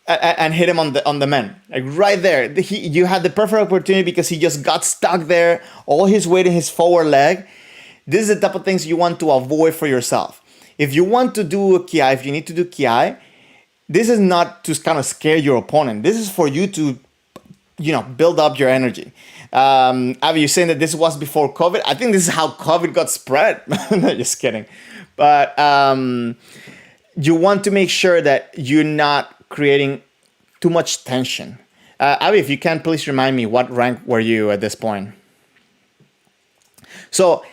and hit him on the man, like right there. You had the perfect opportunity because he just got stuck there, all his weight in his forward leg. This is the type of things you want to avoid for yourself. If you want to do a kiai, if you need to do kiai, this is not to kind of scare your opponent. This is for you to, build up your energy. Avi, you're saying that this was before COVID. I think this is how COVID got spread. No, just kidding. But you want to make sure that you're not creating too much tension. Avi, if you can, please remind me, what rank were you at this point? So,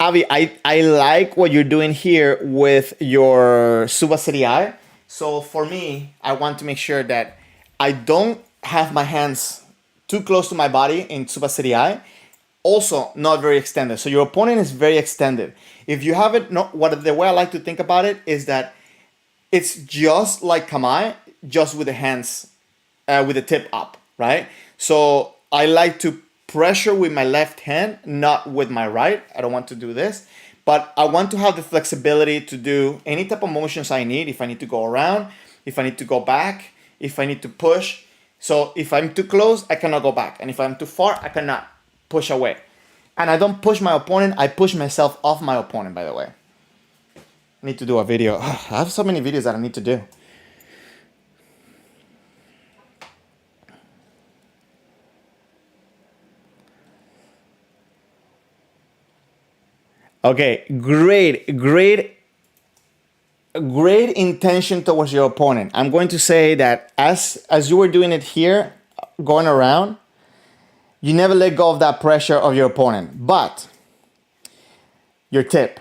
Avi, I like what you're doing here with your Subasiriai. So for me, I want to make sure that I don't have my hands too close to my body in Subasiriai. Also, not very extended. So your opponent is very extended. If you have it, the way I like to think about it is that it's just like Kamai, just with the hands, with the tip up, right? So I like to pressure with my left hand, not with my right. I don't want to do this, but I want to have the flexibility to do any type of motions I need. If I need to go around, if I need to go back, if I need to push. So if I'm too close, I cannot go back. And if I'm too far, I cannot push away. And I don't push my opponent, I push myself off my opponent, by the way. I need to do a video. I have so many videos that I need to do. Okay, great intention towards your opponent. I'm going to say that as you were doing it here, going around, you never let go of that pressure of your opponent. But your tip,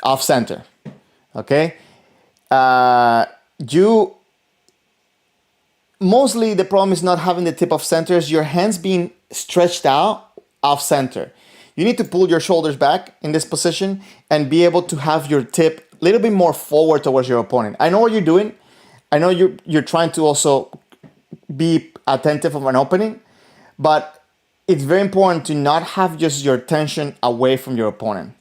off center, okay? Mostly the problem is not having the tip off center, is your hands being stretched out off center. You need to pull your shoulders back in this position and be able to have your tip a little bit more forward towards your opponent. I know what you're doing. I know you're trying to also be attentive of an opening, but it's very important to not have just your tension away from your opponent.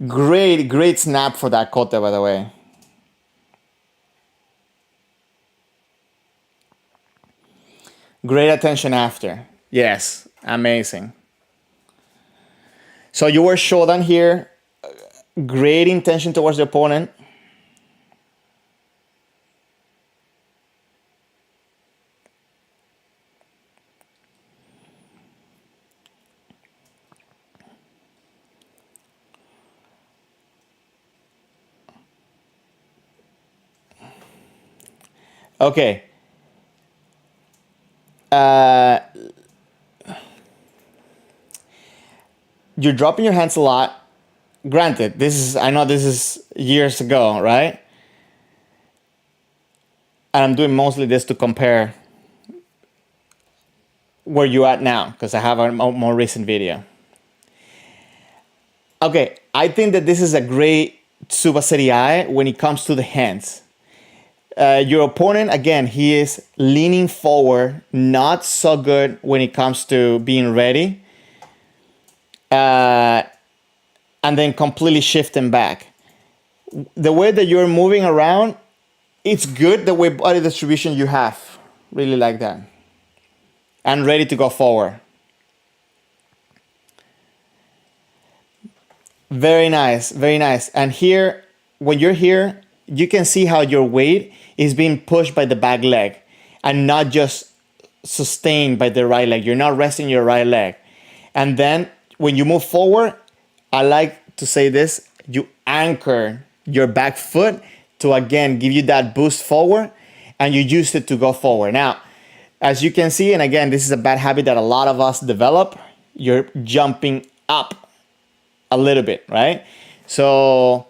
Great snap for that kote, by the way. Great attention after. Yes, amazing. So you were shodan here. Great intention towards the opponent. Okay. You're dropping your hands a lot. Granted, I know this is years ago, right? And I'm doing mostly this to compare where you at now, because I have a more recent video. Okay, I think that this is a great Subasiriai when it comes to the hands. Your opponent, again, he is leaning forward, not so good when it comes to being ready. And then completely shifting back. The way that you're moving around, it's good the way body distribution you have. Really like that. And ready to go forward. Very nice, very nice. And here, when you're here, you can see how your weight is being pushed by the back leg and not just sustained by the right leg. You're not resting your right leg. And then when you move forward, I like to say this, you anchor your back foot to again give you that boost forward, and you use it to go forward. Now, as you can see, and again, this is a bad habit that a lot of us develop, you're jumping up a little bit, right? So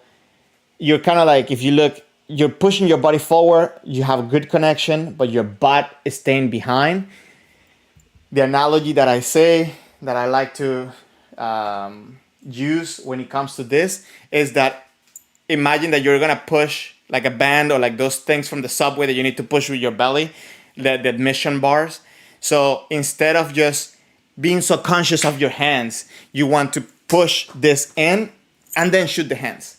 you're kind of like, if you look, you're pushing your body forward, you have a good connection, but your butt is staying behind. The analogy that I say, that I like to use when it comes to this, is that imagine that you're gonna push like a band or like those things from the subway that you need to push with your belly, the admission bars. So instead of just being so conscious of your hands, you want to push this in and then shoot the hands.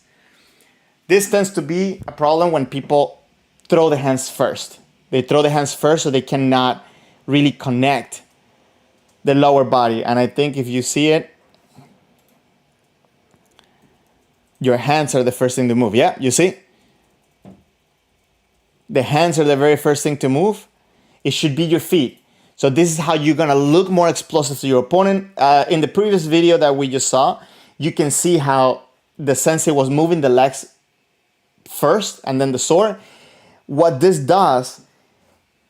This tends to be a problem when people throw the hands first. They throw the hands first so they cannot really connect the lower body. And I think if you see it, your hands are the first thing to move. Yeah, you see? The hands are the very first thing to move. It should be your feet. So this is how you're gonna look more explosive to your opponent. In the previous video that we just saw, you can see how the sensei was moving the legs first and then the sword. What this does,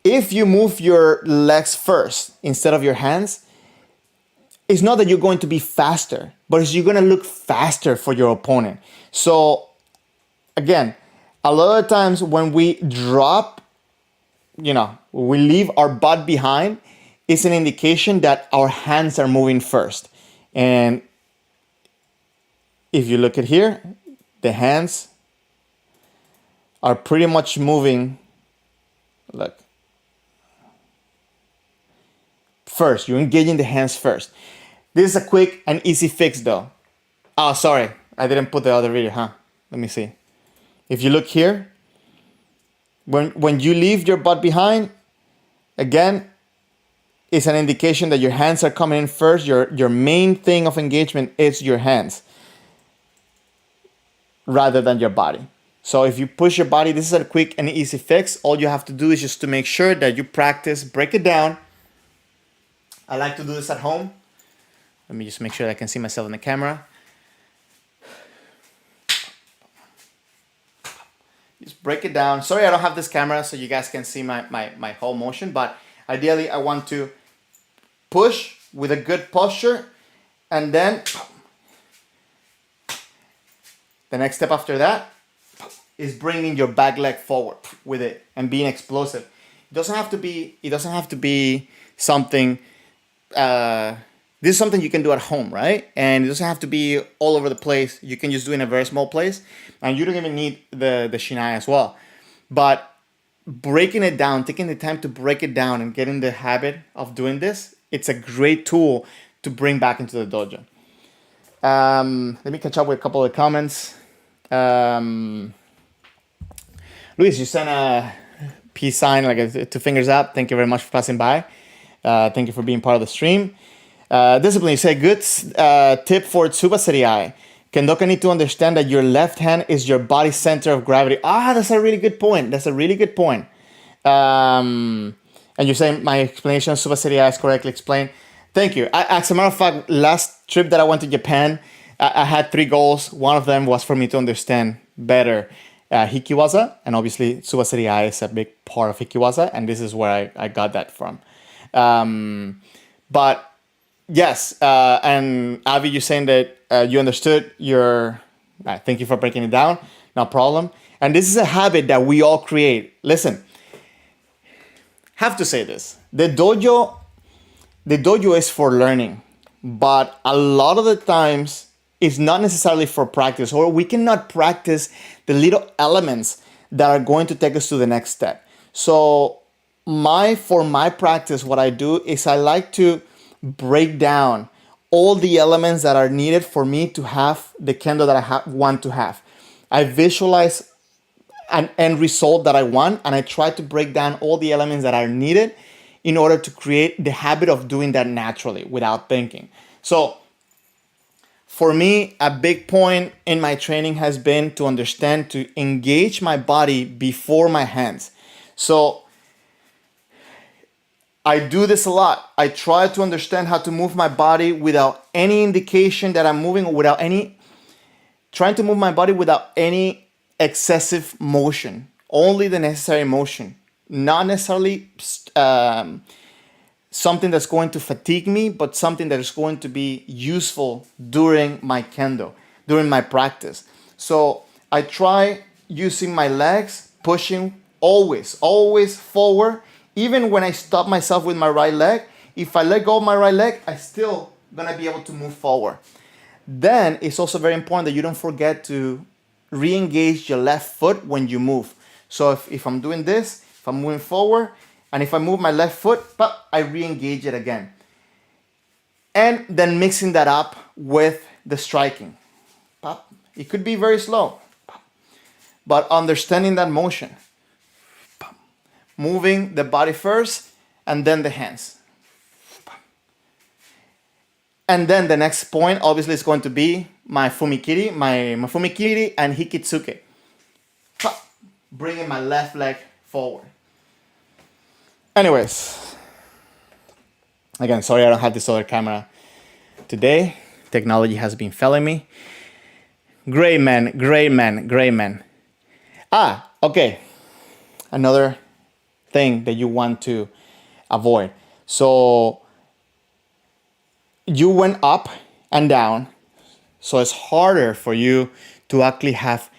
if you move your legs first instead of your hands, it's not that you're going to be faster, but you're gonna look faster for your opponent. So again, a lot of times when we drop, we leave our butt behind, it's an indication that our hands are moving first. And if you look at here, the hands are pretty much moving, look, first. You're engaging the hands first. This is a quick and easy fix though. Oh, sorry, I didn't put the other video, huh? Let me see. If you look here, when you leave your butt behind, again, it's an indication that your hands are coming in first. Your main thing of engagement is your hands rather than your body. So if you push your body, this is a quick and easy fix. All you have to do is just to make sure that you practice, break it down. I like to do this at home. Let me just make sure that I can see myself in the camera. Just break it down. Sorry, I don't have this camera so you guys can see my whole motion, but ideally I want to push with a good posture, and then the next step after that is bringing your back leg forward with it and being explosive. It doesn't have to be something, this is something you can do at home, right? And it doesn't have to be all over the place. You can just do it in a very small place, and you don't even need the shinai as well. But breaking it down, taking the time to break it down and getting the habit of doing this, it's a great tool to bring back into the dojo. Let me catch up with a couple of comments. Luis, you sent a peace sign, like a 2 fingers up. Thank you very much for passing by. Thank you for being part of the stream. Discipline, you say, good tip for Tsuba Seriai. Kendoka need to understand that your left hand is your body center of gravity. That's a really good point. And you're saying my explanation of Tsuba Seriai is correctly explained. Thank you. As a matter of fact, last trip that I went to Japan, I had 3 goals. One of them was for me to understand better Hikiwaza, and obviously Tsuba Seriai is a big part of Hikiwaza, and this is where I got that from. But yes, and Avi, you're saying that you understood thank you for breaking it down, no problem. And this is a habit that we all create. Listen, have to say this. The dojo is for learning, but a lot of the times it's not necessarily for practice, or we cannot practice the little elements that are going to take us to the next step. So for my practice, what I do is I like to break down all the elements that are needed for me to have the kendo that I want to have. I visualize an end result that I want, and I try to break down all the elements that are needed in order to create the habit of doing that naturally without thinking. So for me, a big point in my training has been to understand, to engage my body before my hands. So I do this a lot. I try to understand how to move my body without any indication that I'm moving, trying to move my body without any excessive motion, only the necessary motion, not necessarily something that's going to fatigue me, but something that is going to be useful during my kendo, during my practice. So I try using my legs, pushing always forward. Even when I stop myself with my right leg, if I let go of my right leg, I still gonna be able to move forward. Then it's also very important that you don't forget to re-engage your left foot when you move. So if I'm doing this, if I'm moving forward, and if I move my left foot, I re-engage it again. And then mixing that up with the striking. It could be very slow. but understanding that motion. Moving the body first and then the hands. And then the next point obviously is going to be my fumikiri, my fumikiri and hikitsuke. Bringing my left leg forward. Anyways, again, sorry I don't have this other camera today. Technology has been failing me. Great man, great man, great man. Okay. Another thing that you want to avoid. So you went up and down, so it's harder for you to actually have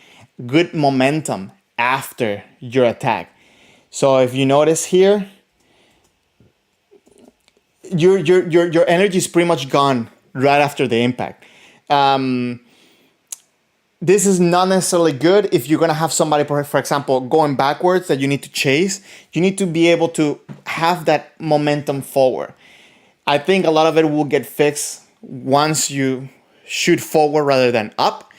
good momentum after your attack. So if you notice here, your energy is pretty much gone right after the impact. This is not necessarily good if you're gonna have somebody, for example, going backwards that you need to chase. You need to be able to have that momentum forward. I think a lot of it will get fixed once you shoot forward rather than up.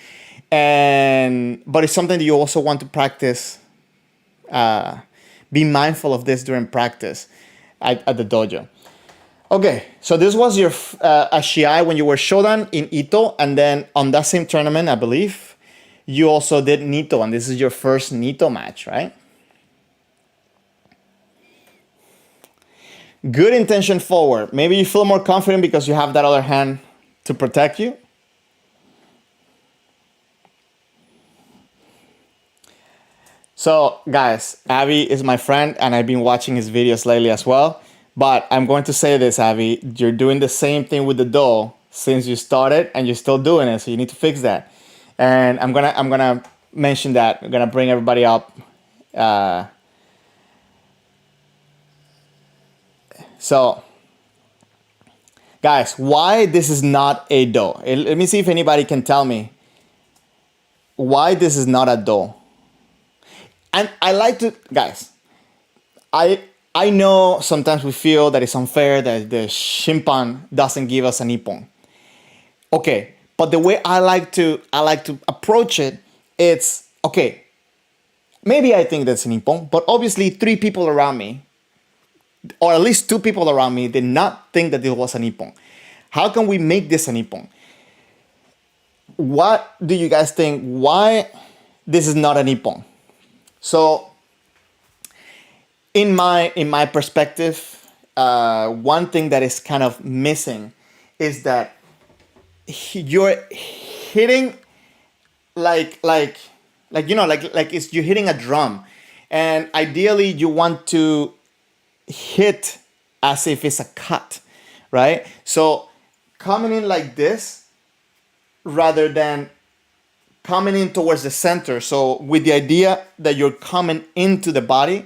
But it's something that you also want to practice. Be mindful of this during practice at the dojo. Okay, so this was your Ashiai when you were Shodan in Ito, and then on that same tournament, I believe, you also did Nito, and this is your first Nito match, right? Good intention forward. Maybe you feel more confident because you have that other hand to protect you. So, guys, Avi is my friend, and I've been watching his videos lately as well. But I'm going to say this, Avi, you're doing the same thing with the do since you started, and you're still doing it, so you need to fix that. And I'm gonna mention that. I'm gonna bring everybody up. So, guys, why this is not a do? Let me see if anybody can tell me why this is not a do. And I like to, guys, I know sometimes we feel that it's unfair that the Shimpan doesn't give us an Ippon. Okay, but the way I like to approach it, it's okay. Maybe I think that's an Ippon, but obviously 3 people around me, or at least 2 people around me, did not think that it was an Ippon. How can we make this an Ippon? What do you guys think? Why this is not an Ippon? So, in my perspective, one thing that is kind of missing is that you're hitting like it's you're hitting a drum, and ideally you want to hit as if it's a cut, right? So coming in like this rather than coming in towards the center. So with the idea that you're coming into the body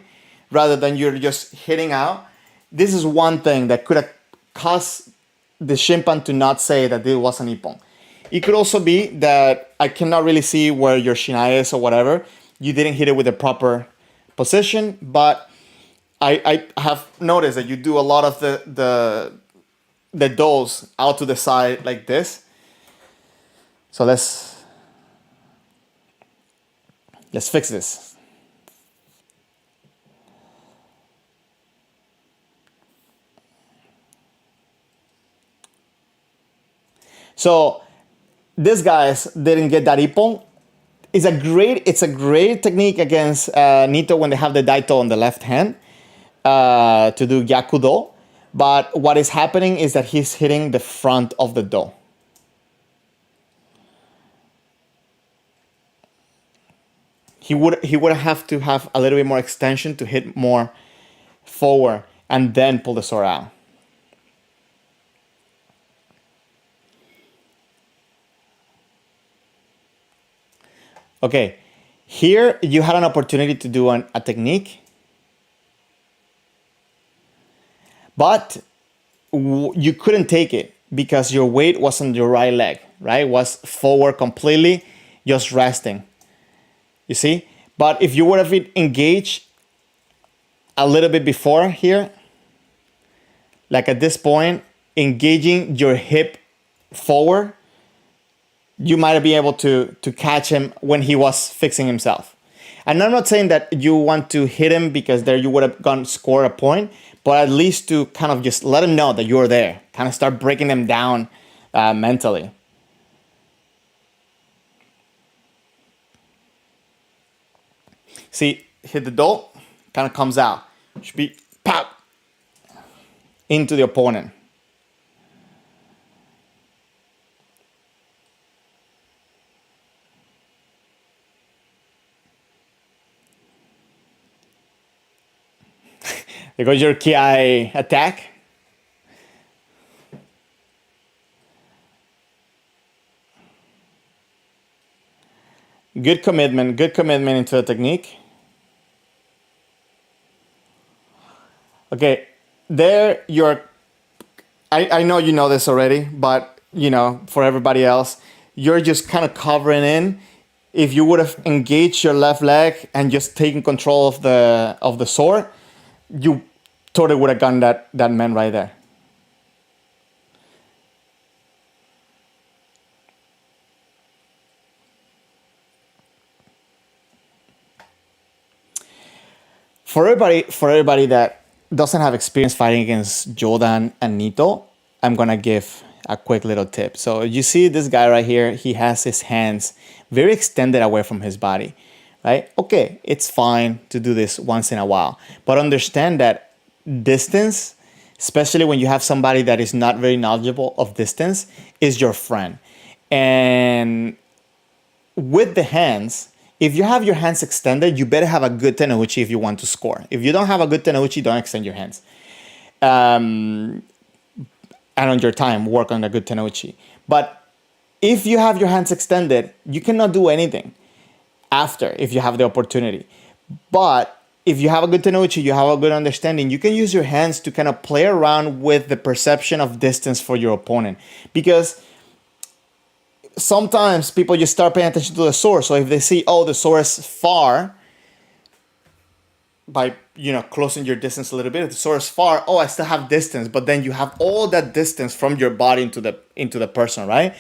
rather than you're just hitting out. This is one thing that could have caused the Shimpan to not say that it was an Ippon. It could also be that I cannot really see where your Shinai is or whatever. You didn't hit it with the proper position, but I have noticed that you do a lot of the does out to the side like this. So let's fix this. So these guys didn't get that Ippon. It's a great technique against Nito when they have the Daito on the left hand to do Gyakudo. But what is happening is that he's hitting the front of the do. He would have to have a little bit more extension to hit more forward and then pull the sword out. Okay, here you had an opportunity to do a technique, but you couldn't take it because your weight was on your right leg, right? It was forward completely, just resting. You see? But if you would have engaged a little bit before here, like at this point, engaging your hip forward, you might be able to catch him when he was fixing himself. And I'm not saying that you want to hit him because there you would have gone score a point, but at least to kind of just let him know that you're there. Kind of start breaking them down mentally. See, hit the do, kind of comes out. Should be pop into the opponent. There goes your ki attack. Good commitment into the technique. Okay, there you're. I know you know this already, but for everybody else, you're just kind of covering in. If you would have engaged your left leg and just taken control of the sword, you totally would have gotten that man right there. For everybody that doesn't have experience fighting against Jordan and Nito, I'm gonna give a quick little tip. So you see this guy right here, he has his hands very extended away from his body, right? Okay, it's fine to do this once in a while, but understand that distance, especially when you have somebody that is not very knowledgeable of distance, is your friend. And with the hands, if you have your hands extended, you better have a good tenouchi if you want to score. If you don't have a good tenouchi, don't extend your hands. And on your time, work on a good tenouchi. But if you have your hands extended, you cannot do anything after if you have the opportunity. But if you have a good tenouchi, you have a good understanding, you can use your hands to kind of play around with the perception of distance for your opponent. Because sometimes people just start paying attention to the sword. So if they see, oh, the sword is far, by closing your distance a little bit, if the sword is far, oh, I still have distance. But then you have all that distance from your body into the person, right?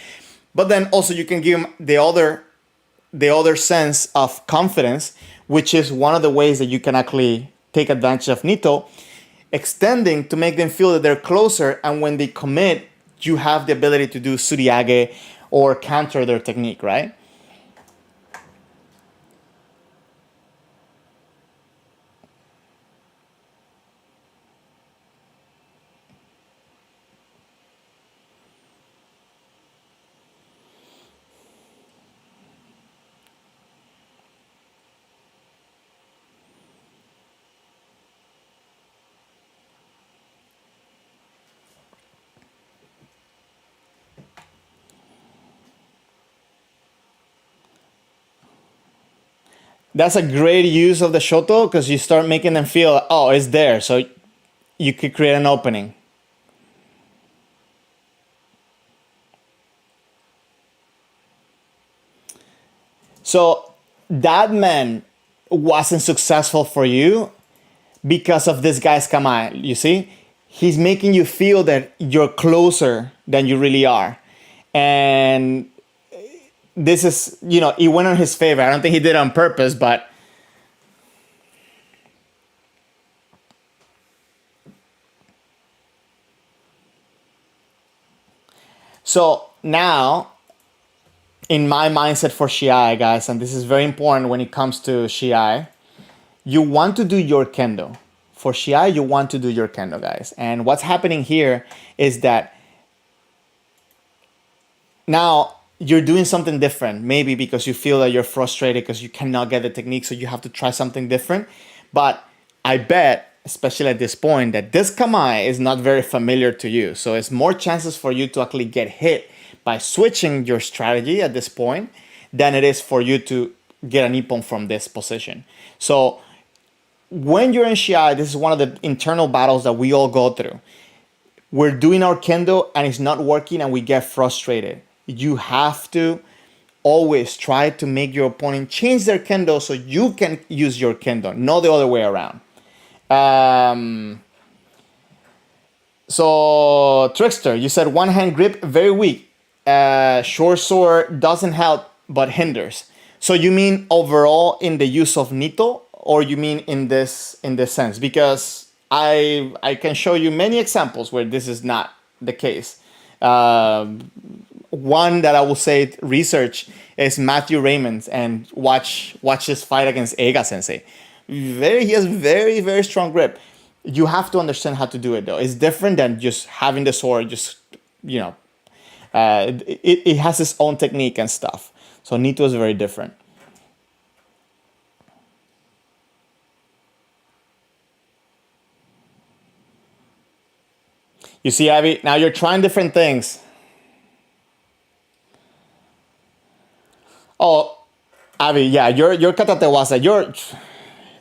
But then also you can give them the other sense of confidence, which is one of the ways that you can actually take advantage of Nito, extending to make them feel that they're closer, and when they commit, you have the ability to do suriage or counter their technique, right? That's a great use of the shoto because you start making them feel, oh, it's there. So you could create an opening. So that man wasn't successful for you because of this guy's kamae. You see, he's making you feel that you're closer than you really are, and this is, it went on his favor. I don't think he did it on purpose, but so now in my mindset for Shiai, guys, and this is very important when it comes to Shiai, you want to do your kendo. For Shiai, you want to do your kendo, guys. And what's happening here is that now you're doing something different, maybe because you feel that you're frustrated because you cannot get the technique, so you have to try something different. But I bet, especially at this point, that this kamae is not very familiar to you. So it's more chances for you to actually get hit by switching your strategy at this point than it is for you to get an ippon from this position. So when you're in Shiai, this is one of the internal battles that we all go through. We're doing our kendo and it's not working and we get frustrated. You have to always try to make your opponent change their kendo so you can use your kendo, not the other way around. So Trickster, you said one hand grip, very weak. Short sword doesn't help but hinders. So you mean overall in the use of Nito, or you mean in this sense? Because I can show you many examples where this is not the case. One that I will say research is Matthew Raymond, and watch his fight against Ega Sensei. He has very strong grip. You have to understand how to do it though. It's different than just having the sword. Just you know, it has its own technique and stuff. So Nito is very different. You see, Abby, now you're trying different things. Oh, Abby, yeah, your katate wasa,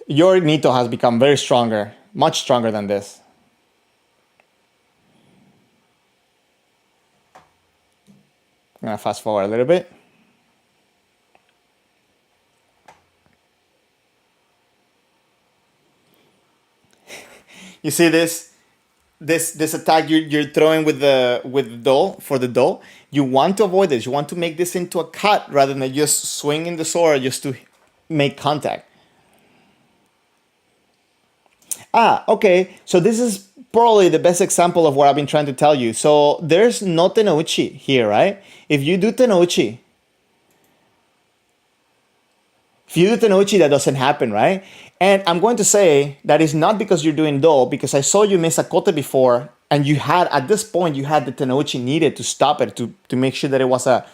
your Nito has become very stronger, much stronger than this. I'm gonna fast forward a little bit. You see this attack you're throwing with the dough for the dough. You want to avoid this. You want to make this into a cut rather than just swinging the sword just to make contact. Ah, okay. So this is probably the best example of what I've been trying to tell you. So there's no tenouchi here, right? If you do tenouchi, if you do tenouchi, that doesn't happen, right? And I'm going to say that is not because you're doing do, because I saw you miss a kote before, and you had, at this point, you had the tenouchi needed to stop it, to make sure that it was a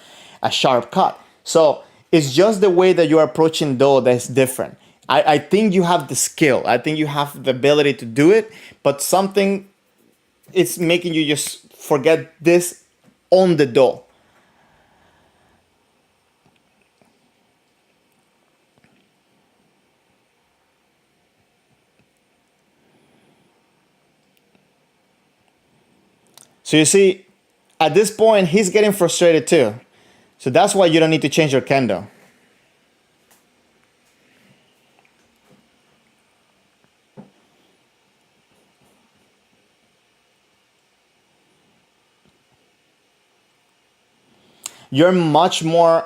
sharp cut. So it's just the way that you're approaching do that's different. I think you have the skill. I think you have the ability to do it, but something it's making you just forget this on the do. So you see, at this point, he's getting frustrated too. So that's why you don't need to change your kendo. You're much more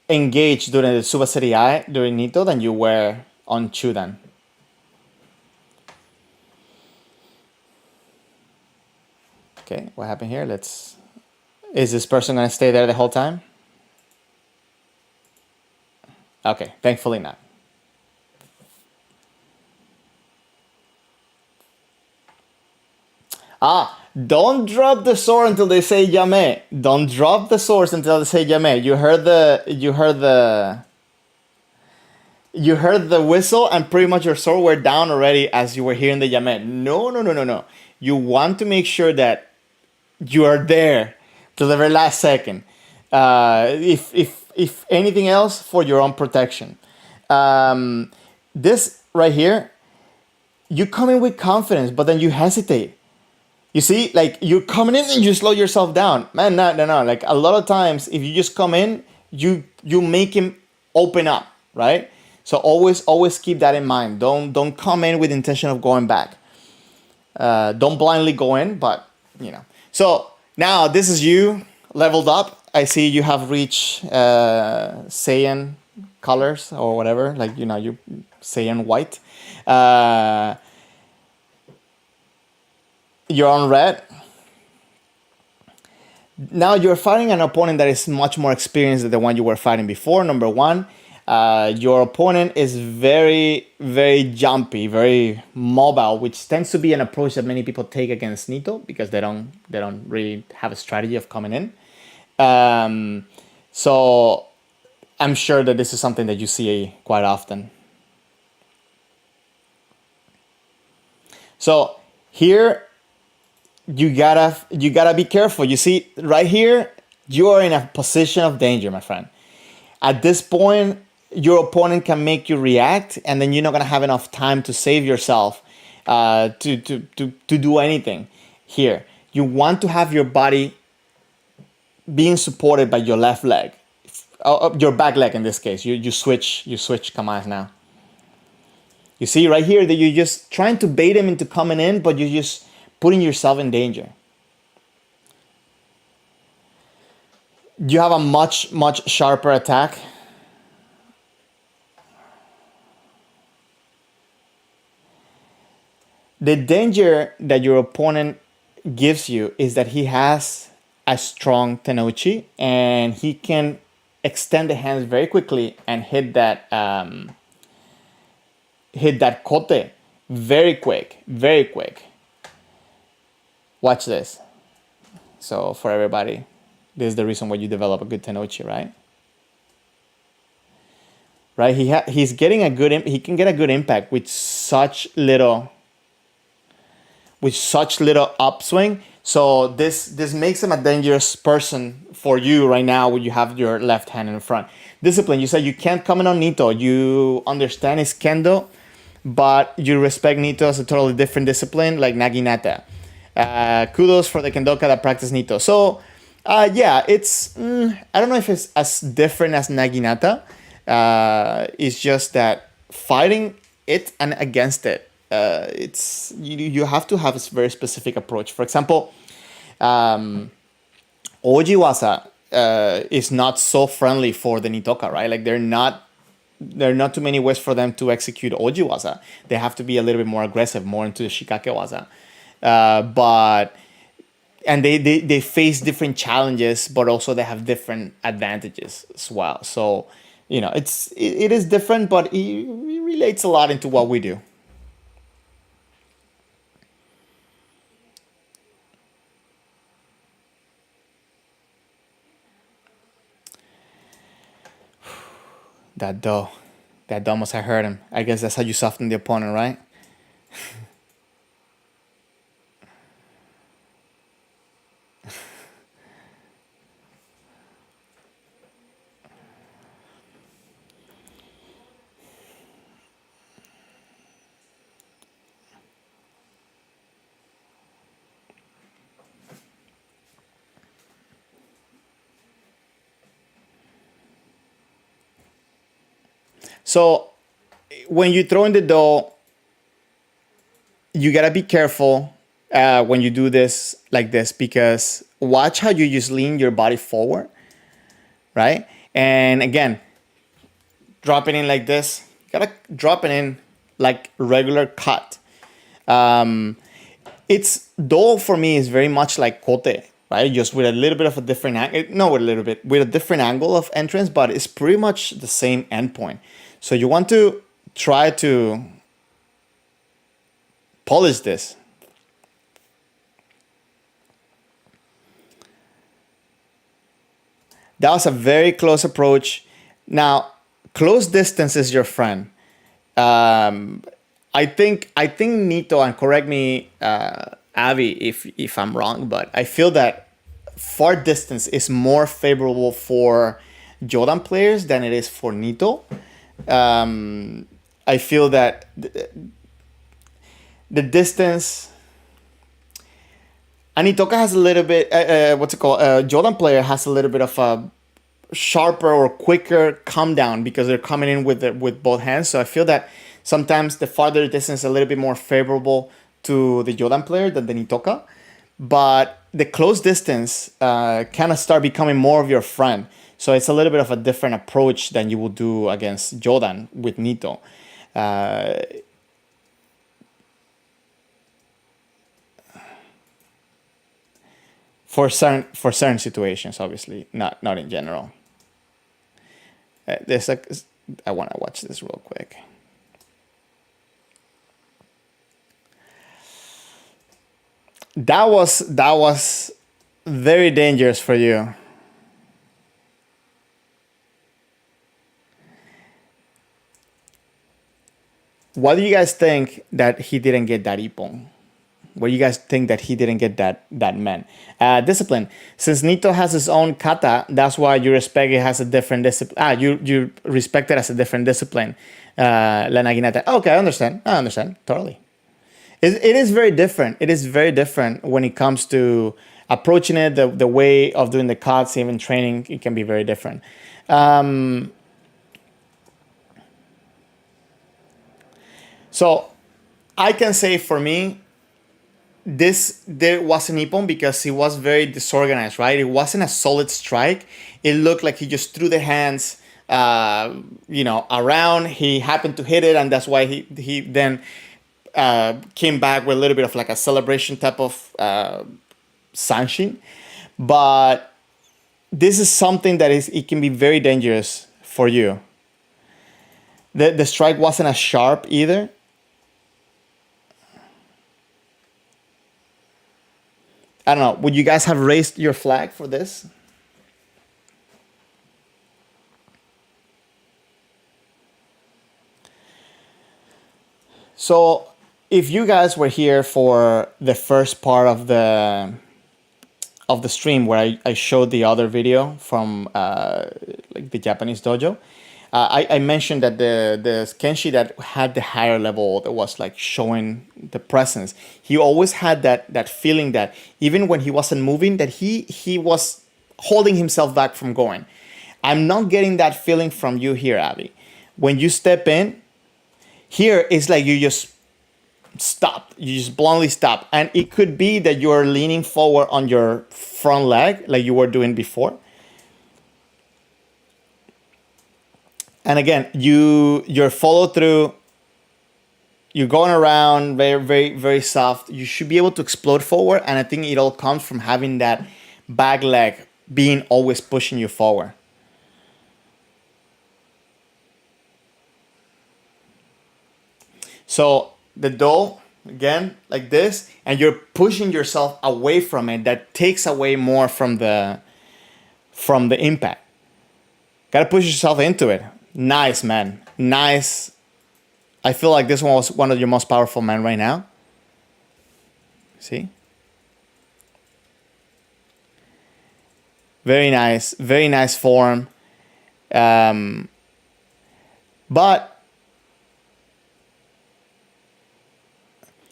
engaged during the Subaseri Ai, during Nito, than you were on Chudan. Okay, what happened here? Is this person gonna stay there the whole time? Okay, thankfully not. Ah, don't drop the sword until they say yame. Don't drop the swords until they say yame. You heard the whistle, and pretty much your sword were down already as you were hearing the yame. No. You want to make sure that you are there to the very last second. If anything else, for your own protection. This right here, you come in with confidence, but then you hesitate. You see, like you're coming in and you slow yourself down, man. No. Like a lot of times, if you just come in, you make him open up, right? So always keep that in mind. Don't come in with intention of going back. Don't blindly go in, but you know. So now this is you leveled up. I see you have reached Saiyan colors or whatever, like you Saiyan white. You're on red. Now you're fighting an opponent that is much more experienced than the one you were fighting before. Number one, your opponent is very jumpy, very mobile, which tends to be an approach that many people take against Nito because they don't really have a strategy of coming in. So I'm sure that this is something that you see quite often. So here you gotta be careful. You see right here, you are in a position of danger, my friend. At this point, your opponent can make you react, and then you're not gonna have enough time to save yourself to do anything here. You want to have your body being supported by your left leg, your back leg in this case. You switch commands now. You see right here that you're just trying to bait him into coming in, but you're just putting yourself in danger. You have a much sharper attack The danger that your opponent gives you is that he has a strong tenouchi and he can extend the hands very quickly and hit that kote very quick, very quick. Watch this. So for everybody, this is the reason why you develop a good tenouchi, right? Right? He's getting a good. He can get a good impact with such little upswing. So this makes him a dangerous person for you right now when you have your left hand in front. Discipline. You said you can't comment on Nito. You understand his kendo, but you respect Nito as a totally different discipline, like Naginata. Kudos for the kendoka that practice Nito. So, yeah, it's I don't know if it's as different as Naginata. It's just that fighting it and against it, it's you have to have a very specific approach. For example, Ojiwasa is not so friendly for the Nitoka, right? Like there are not too many ways for them to execute Ojiwasa. They have to be a little bit more aggressive, more into the Shikake Waza. But and they face different challenges, but also they have different advantages as well. So, it is different, but it relates a lot into what we do. That do, that do must have hurt him. I guess that's how you soften the opponent, right? So when you throw in the dough, you gotta be careful when you do this like this, because watch how you just lean your body forward, right? And again, drop it in like this. You gotta drop it in like regular cut. Um, it's dough for me is very much like kote, right? Just with a little bit of a different angle, no, with a little bit with a different angle of entrance, but it's pretty much the same endpoint. So you want to try to polish this. That was a very close approach. Now, close distance is your friend. Um, I think Nito, and correct me, Avi, if I'm wrong, but I feel that far distance is more favorable for Jordan players than it is for Nito. Um, I feel that the distance. Anitoka has a little bit, what's it called? Jordan player has a little bit of a sharper or quicker come down because they're coming in with both hands. So I feel that sometimes the farther distance is a little bit more favorable to the Jordan player than the Nitoka. But the close distance kind of start becoming more of your friend. So it's a little bit of a different approach than you would do against Jordan with Nito. Uh, for certain situations, obviously, not in general. There's like I want to watch this real quick. That was very dangerous for you. Why do you guys think that he didn't get that ippon? What do you guys think that he didn't get that man? Discipline. Since Nito has his own kata, that's why you respect it has a different discipline. You respect it as a different discipline. La naginata. Okay, I understand totally. It is very different. It is very different when it comes to approaching it. The way of doing the cuts, even training, it can be very different. Um, so I can say for me, this there was an Ippon because he was very disorganized, right? It wasn't a solid strike. It looked like he just threw the hands, around. He happened to hit it, and that's why he then came back with a little bit of like a celebration type of sanshin. But this is something that it can be very dangerous for you. The strike wasn't as sharp either. I don't know. Would you guys have raised your flag for this? So, if you guys were here for the first part of the stream where I showed the other video from like the Japanese dojo, I mentioned that the Kenshi that had the higher level that was like showing the presence, he always had that feeling that even when he wasn't moving, that he was holding himself back from going. I'm not getting that feeling from you here, Abby. When you step in, here it's like you just stop. You just bluntly stop. And it could be that you're leaning forward on your front leg like you were doing before. And again, your follow through, you're going around very, very, very soft. You should be able to explode forward. And I think it all comes from having that back leg being always pushing you forward. So the do, again, like this, and you're pushing yourself away from it. That takes away more from the impact. Gotta push yourself into it. Nice, man. Nice. I feel like this one was one of your most powerful men right now. See? Very nice. Very nice form. But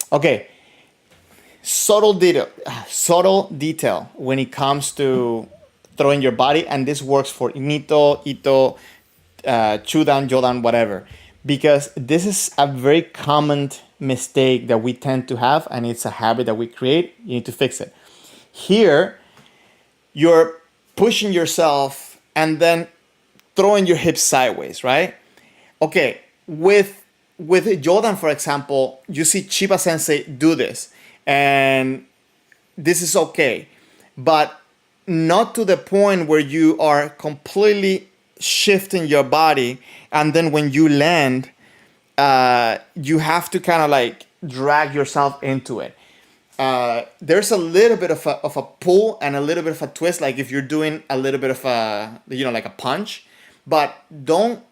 okay, subtle detail when it comes to throwing your body, and this works for Nito, Ito, Chudan, Jodan, whatever, because this is a very common mistake that we tend to have, and it's a habit that we create. You need to fix it. Here, you're pushing yourself and then throwing your hips sideways, right? Okay, with Jordan, for example, you see Chiba Sensei do this, and this is okay, but not to the point where you are completely shifting your body, and then when you land, you have to kind of like drag yourself into it. There's a little bit of a pull and a little bit of a twist, like if you're doing a little bit of a, like a punch, but don't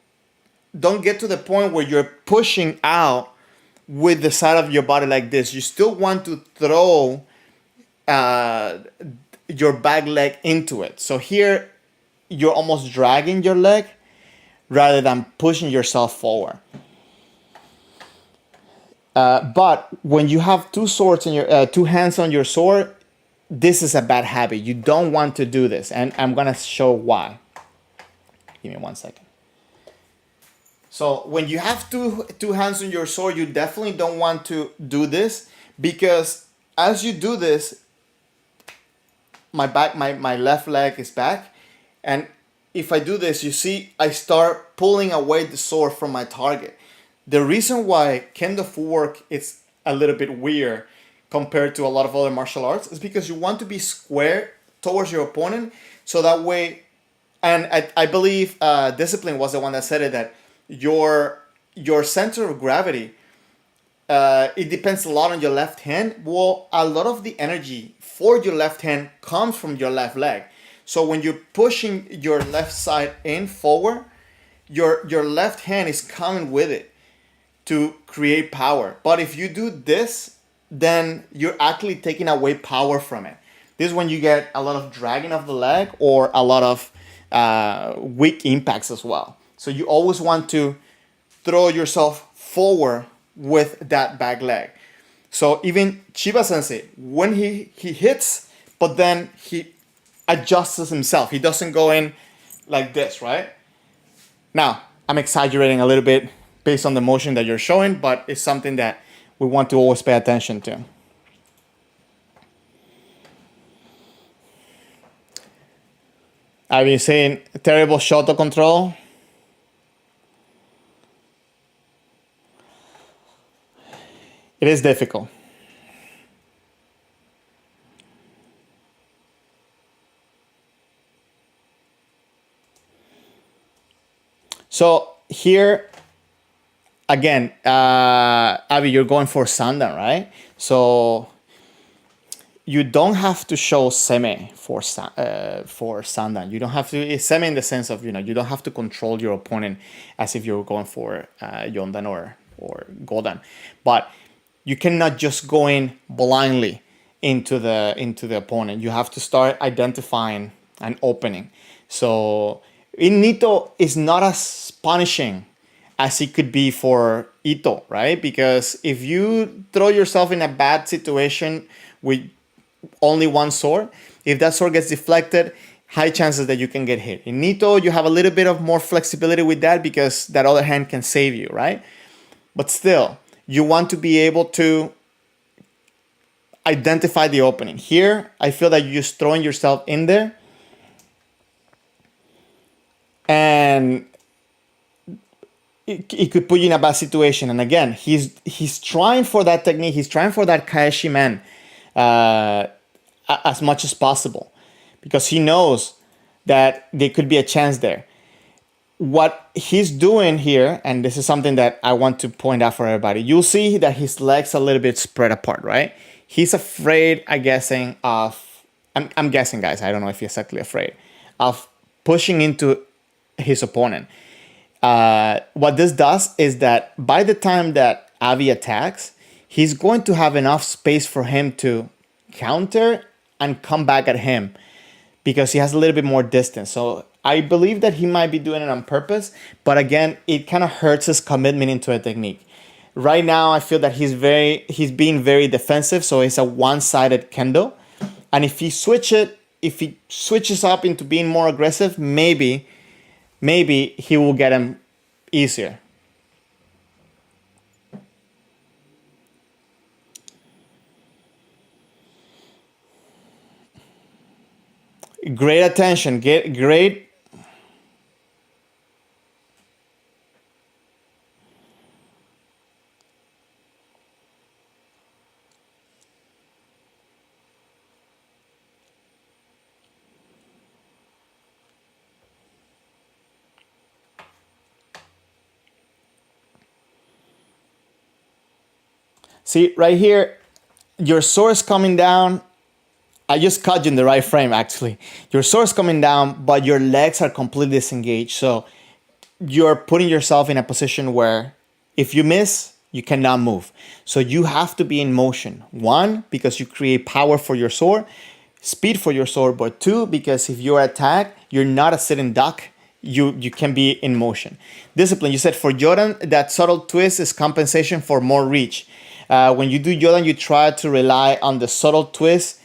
get to the point where you're pushing out with the side of your body like this. You still want to throw your back leg into it. So here, you're almost dragging your leg rather than pushing yourself forward. But when you have two swords in your two hands on your sword, this is a bad habit. You don't want to do this, and I'm gonna show why. Give me 1 second. So when you have two hands on your sword, you definitely don't want to do this, because as you do this, my left leg is back, and if I do this, you see I start pulling away the sword from my target. The reason why Kendo footwork is a little bit weird compared to a lot of other martial arts is because you want to be square towards your opponent, so that way, and I believe Discipline was the one that said it, that your center of gravity, it depends a lot on your left hand. Well, a lot of the energy for your left hand comes from your left leg. So when you're pushing your left side in forward, your left hand is coming with it to create power. But if you do this, then you're actually taking away power from it. This is when you get a lot of dragging of the leg or a lot of weak impacts as well. So you always want to throw yourself forward with that back leg. So even Chiba Sensei, when he hits, but then he adjusts himself. He doesn't go in like this, right? Now, I'm exaggerating a little bit based on the motion that you're showing, but it's something that we want to always pay attention to. I've been saying terrible shoto control. It is difficult. So here again, Avi, you're going for Sandan, right? So you don't have to show seme for Sandan. You don't have to, it's seme in the sense of, you don't have to control your opponent as if you're going for Yondan or Godan. But you cannot just go in blindly into the opponent. You have to start identifying an opening. So in Nito is not as punishing as it could be for Ito, right? Because if you throw yourself in a bad situation with only one sword, if that sword gets deflected, high chances that you can get hit. In Nito, you have a little bit of more flexibility with that because that other hand can save you, right? But still, you want to be able to identify the opening. Here, I feel that you're just throwing yourself in there and it could put you in a bad situation. And again, he's trying for that technique. He's trying for that Kaeshi man as much as possible because he knows that there could be a chance there. What he's doing here, and this is something that I want to point out for everybody, you'll see that his legs a little bit spread apart, right? He's afraid, I'm guessing, guys, I don't know if he's exactly afraid, of pushing into his opponent. What this does is that by the time that Avi attacks, he's going to have enough space for him to counter and come back at him because he has a little bit more distance. So I believe that he might be doing it on purpose, but again, it kind of hurts his commitment into a technique. Right now, I feel that he's being very defensive, so it's a one-sided kendo. And if he switches up into being more aggressive, maybe he will get him easier. Great attention, get great. See, right here, your sword is coming down. I just caught you in the right frame, actually. Your sword is coming down, but your legs are completely disengaged. So you're putting yourself in a position where if you miss, you cannot move. So you have to be in motion. One, because you create power for your sword, speed for your sword, but two, because if you're attacked, you're not a sitting duck. You can be in motion. Discipline, you said for Jordan, that subtle twist is compensation for more reach. When you do Jordan, you try to rely on the subtle twist.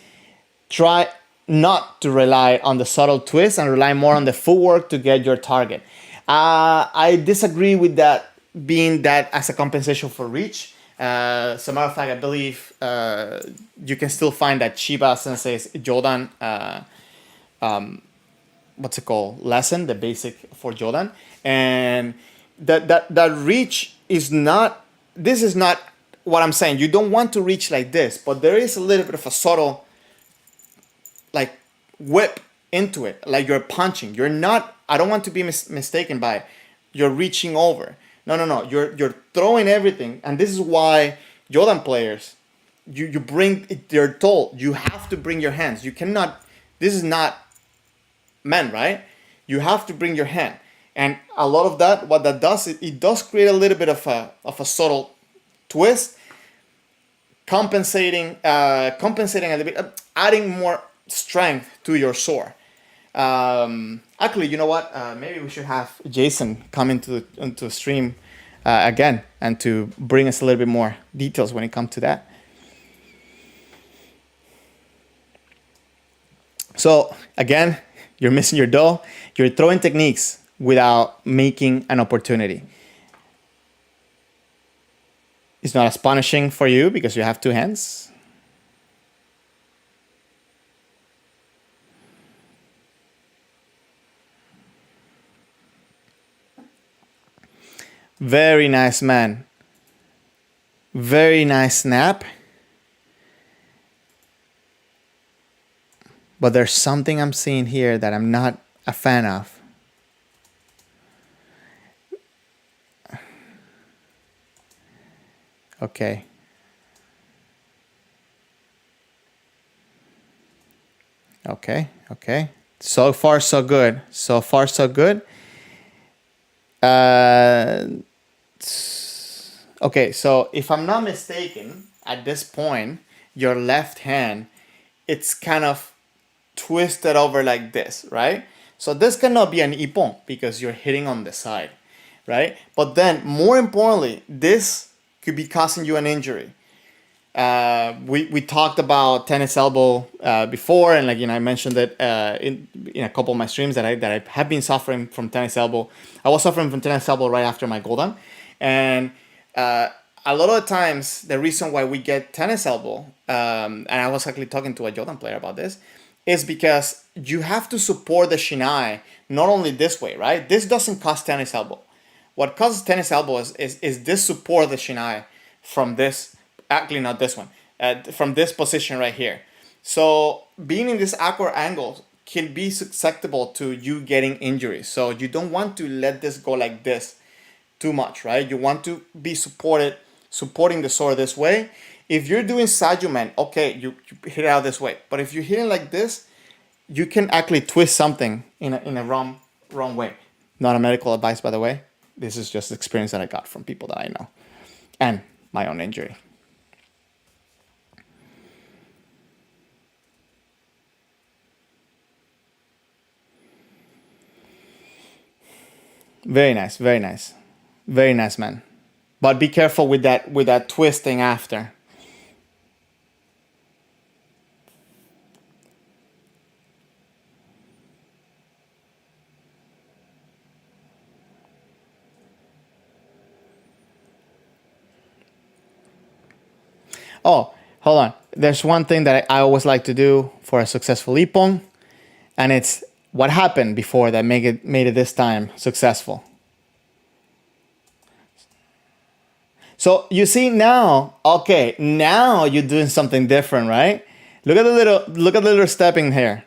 Try not to rely on the subtle twist and rely more on the footwork to get your target. I disagree with that being that as a compensation for reach. As a matter of fact, I believe you can still find that Chiba Sensei's Jodan, what's it called, lesson, the basic for Jodan, and that reach is not. This is not what I'm saying. You don't want to reach like this, but there is a little bit of a subtle, like, whip into it, like you're punching. You're not. I don't want to be mistaken by you're reaching over. No. You're throwing everything, and this is why Jordan players, you bring. They're told you have to bring your hands. You cannot. This is not men, right? You have to bring your hand, and a lot of that. What that does, it does create a little bit of a subtle twist, compensating a little bit, adding more strength to your sword. Actually, you know what? Maybe we should have Jason come into the stream again and to bring us a little bit more details when it comes to that. So again, you're missing your dough. You're throwing techniques without making an opportunity. It's not as punishing for you because you have two hands. Very nice, man. Very nice snap. But there's something I'm seeing here that I'm not a fan of. Okay. Okay. Okay. So far, so good. So far, so good. Uh, okay, so if I'm not mistaken, at this point, your left hand, it's kind of twisted over like this, right? So this cannot be an ippon because you're hitting on the side, right? But then, more importantly, this could be causing you an injury. We talked about tennis elbow before, and I mentioned that in a couple of my streams that I have been suffering from tennis elbow. I was suffering from tennis elbow right after my Golden, and a lot of times the reason why we get tennis elbow, and I was actually talking to a Jordan player about this, is because you have to support the shinai not only this way, right? This doesn't cause tennis elbow. What causes tennis elbow is this support the shinai from this, actually not this one, from this position right here. So being in this awkward angle can be susceptible to you getting injuries. So you don't want to let this go like this too much, right? You want to be supporting the sword this way. If you're doing sajumen, okay, you hit it out this way. But if you're hitting like this, you can actually twist something in a wrong way. Not a medical advice, by the way. This is just experience that I got from people that I know, and my own injury. Very nice, very nice, very nice, man. But be careful with that twisting after. Oh, hold on. There's one thing that I always like to do for a successful ippon, and it's what happened before that made it this time successful. So you see now, okay, now you're doing something different, right? Look at the little stepping here.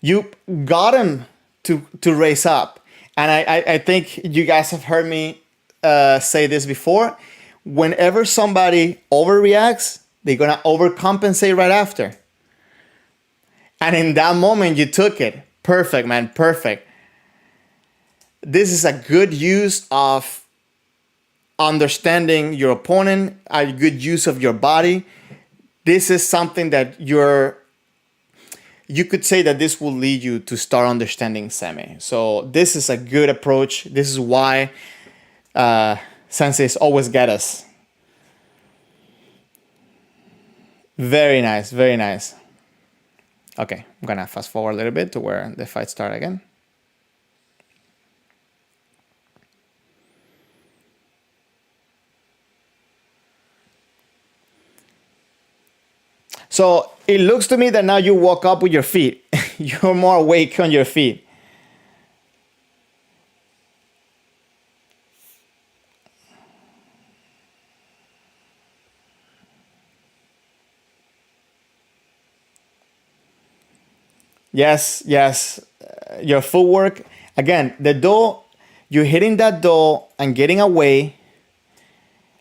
You got him to raise up, and I think you guys have heard me say this before. Whenever somebody overreacts, they're gonna overcompensate right after. And in that moment, you took it. Perfect, man. Perfect. This is a good use of understanding your opponent, a good use of your body. This is something that you could say that this will lead you to start understanding semi. So this is a good approach. This is why senseis always get us. Very nice, very nice. Okay, I'm gonna fast forward a little bit to where the fight started again. So it looks to me that now you walk up with your feet. You're more awake on your feet. Yes, yes. Your footwork. Again, the door, you're hitting that door and getting away.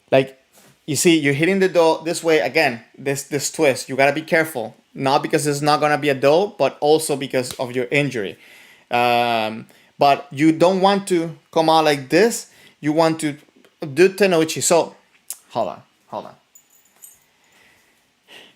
Like, you see, you're hitting the door this way. Again, this twist. You gotta be careful. Not because it's not gonna be a door, but also because of your injury. But you don't want to come out like this. You want to do tenouchi. So, hold on.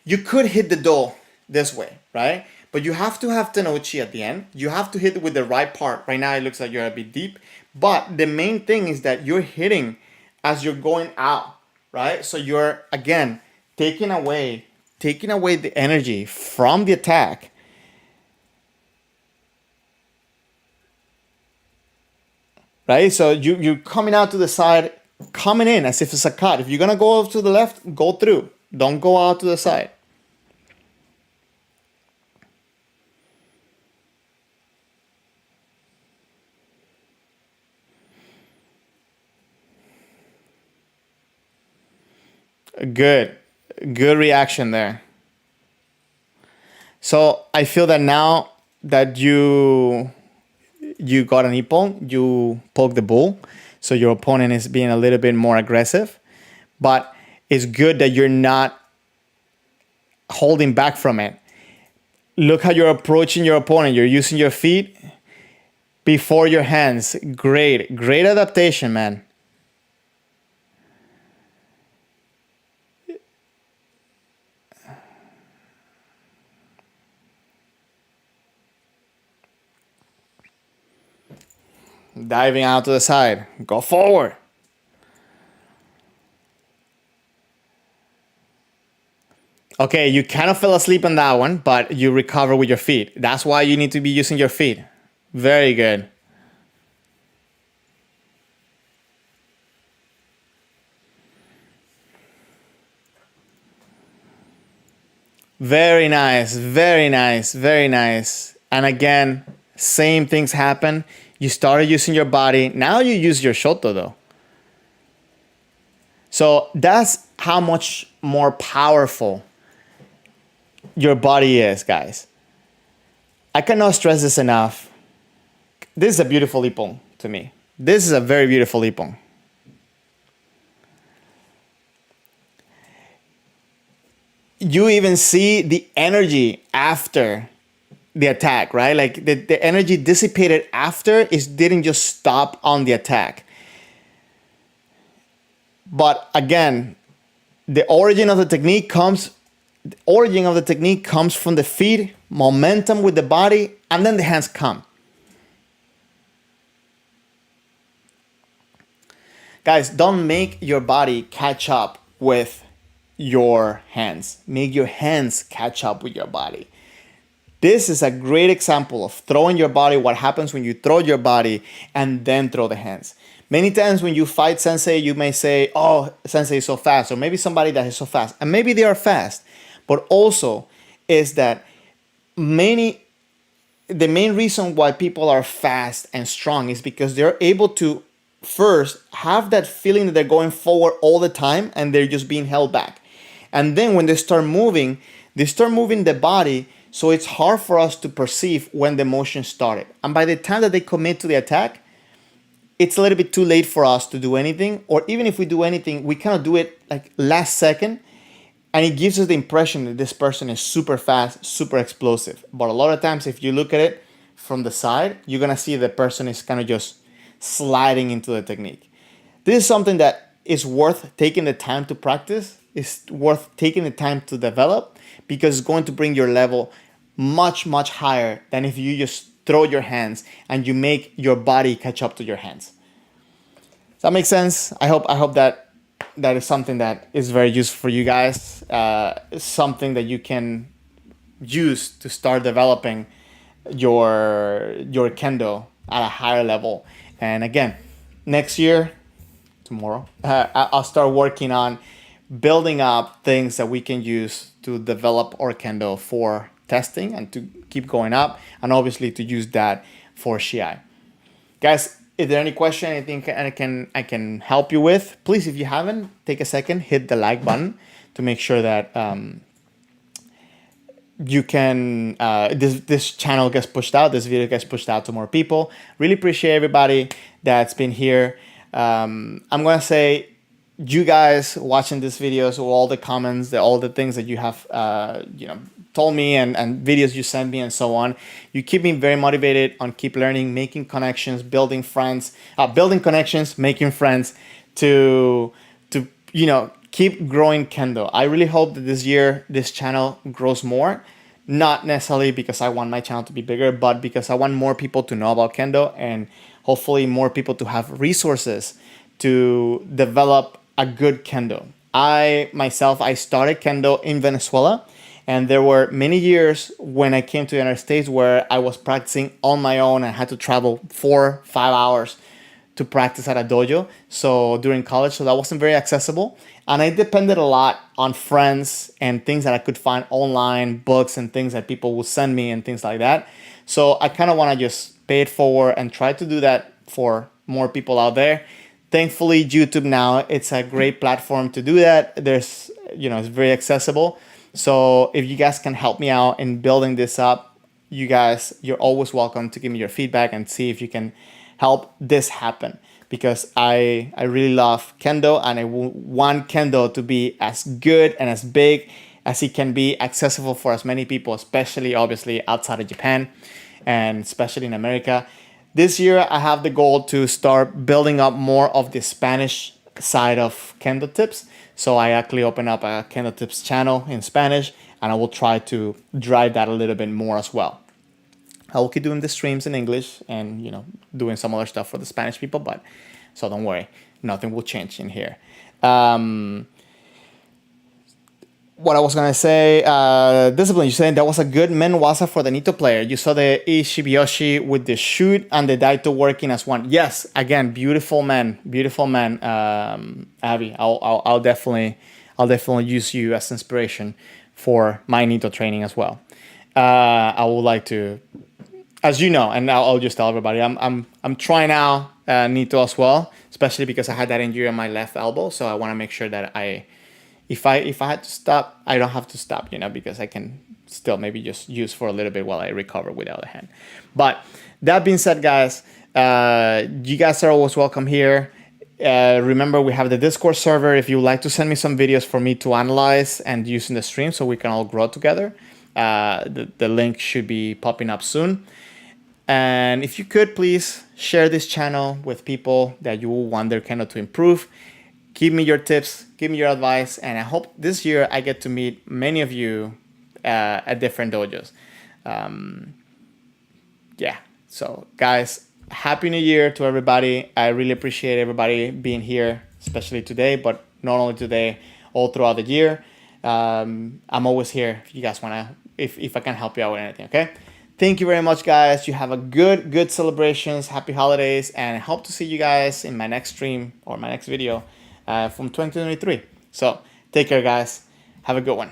You could hit the door this way, right? But you have to have tenouchi at the end. You have to hit it with the right part. Right now it looks like you're a bit deep. But the main thing is that you're hitting as you're going out, right? So you're, again, taking away the energy from the attack. Right? So you're coming out to the side, coming in as if it's a cut. If you're gonna go to the left, go through. Don't go out to the side. Good. Good reaction there. So I feel that now that you got an ippon, you poke the bull, so your opponent is being a little bit more aggressive. But it's good that you're not holding back from it. Look how you're approaching your opponent. You're using your feet before your hands. Great, great adaptation, man. Diving out to the side. Go forward. Okay, you kind of fell asleep on that one, but you recover with your feet. That's why you need to be using your feet. Very good. Very nice, very nice, very nice. And again, same things happen. You started using your body. Now you use your shoto though. So that's how much more powerful your body is, guys. I cannot stress this enough. This is a beautiful ippon to me. This is a very beautiful ippon. You even see the energy after the attack, right? Like the energy dissipated after is didn't just stop on the attack. But again, the origin of the technique comes from the feet, momentum with the body, and then the hands come. Guys, don't make your body catch up with your hands. Make your hands catch up with your body. This is a great example of throwing your body, what happens when you throw your body and then throw the hands. Many times when you fight sensei, you may say, oh, sensei is so fast, or maybe somebody that is so fast. And maybe they are fast, but also is that the main reason why people are fast and strong is because they're able to first have that feeling that they're going forward all the time and they're just being held back. And then when they start moving the body, so it's hard for us to perceive when the motion started. And by the time that they commit to the attack, it's a little bit too late for us to do anything. Or even if we do anything, we kind of do it like last second. And it gives us the impression that this person is super fast, super explosive. But a lot of times, if you look at it from the side, you're going to see the person is kind of just sliding into the technique. This is something that is worth taking the time to practice. It's worth taking the time to develop because it's going to bring your level much, much higher than if you just throw your hands and you make your body catch up to your hands. Does that make sense? I hope that is something that is very useful for you guys. Something that you can use to start developing your kendo at a higher level. And again, next year, tomorrow, I'll start working on building up things that we can use to develop our kendo for testing and to keep going up, and obviously to use that for Shiai. Guys, if there any question, anything I can help you with, please, if you haven't, take a second, hit the like button to make sure that you can this channel gets pushed out, this video gets pushed out to more people. Really appreciate everybody that's been here. I'm gonna say, you guys watching this video, so all the comments, all the things that you have told me and videos you sent me and so on, you keep me very motivated on keep learning, making connections, building friends, building connections, making friends to keep growing kendo. I really hope that this year this channel grows more, not necessarily because I want my channel to be bigger, but because I want more people to know about kendo and hopefully more people to have resources to develop a good kendo. I started kendo in Venezuela, and there were many years when I came to the United States where I was practicing on my own. I had to travel 4-5 hours to practice at a dojo. So during college, so that wasn't very accessible. And I depended a lot on friends and things that I could find online, books and things that people would send me and things like that. So I kind of want to just pay it forward and try to do that for more people out there. Thankfully, YouTube now, it's a great platform to do that. There's, it's very accessible. So if you guys can help me out in building this up, you guys, you're always welcome to give me your feedback and see if you can help this happen, because I really love Kendo, and I want Kendo to be as good and as big as it can be, accessible for as many people, especially obviously outside of Japan and especially in America. This year, I have the goal to start building up more of the Spanish side of Kendo Tips. So I actually open up a Kendo Tips channel in Spanish, and I will try to drive that a little bit more as well. I will keep doing the streams in English and, doing some other stuff for the Spanish people, but so don't worry, nothing will change in here. What I was gonna say, discipline. You're saying that was a good men waza for the Nito player. You saw the Ishibyoshi with the shoot and the Daito working as one. Yes, again, beautiful man, Abby. I'll definitely use you as inspiration for my Nito training as well. I would like to, as you know, and I'll just tell everybody, I'm trying out Nito as well, especially because I had that injury on my left elbow. So I want to make sure that if I had to stop, I don't have to stop, because I can still maybe just use for a little bit while I recover with the other hand. But that being said, guys, you guys are always welcome here. Remember, we have the Discord server. If you would like to send me some videos for me to analyze and use in the stream so we can all grow together, the link should be popping up soon. And if you could, please share this channel with people that you will want their Kendo to improve. Give me your tips, give me your advice, and I hope this year I get to meet many of you at different dojos. So guys, Happy New Year to everybody. I really appreciate everybody being here, especially today, but not only today, all throughout the year. I'm always here if you guys want to, if I can help you out with anything, okay? Thank you very much, guys. You have a good celebrations, happy holidays, and I hope to see you guys in my next stream or my next video from 2023. So take care, guys. Have a good one.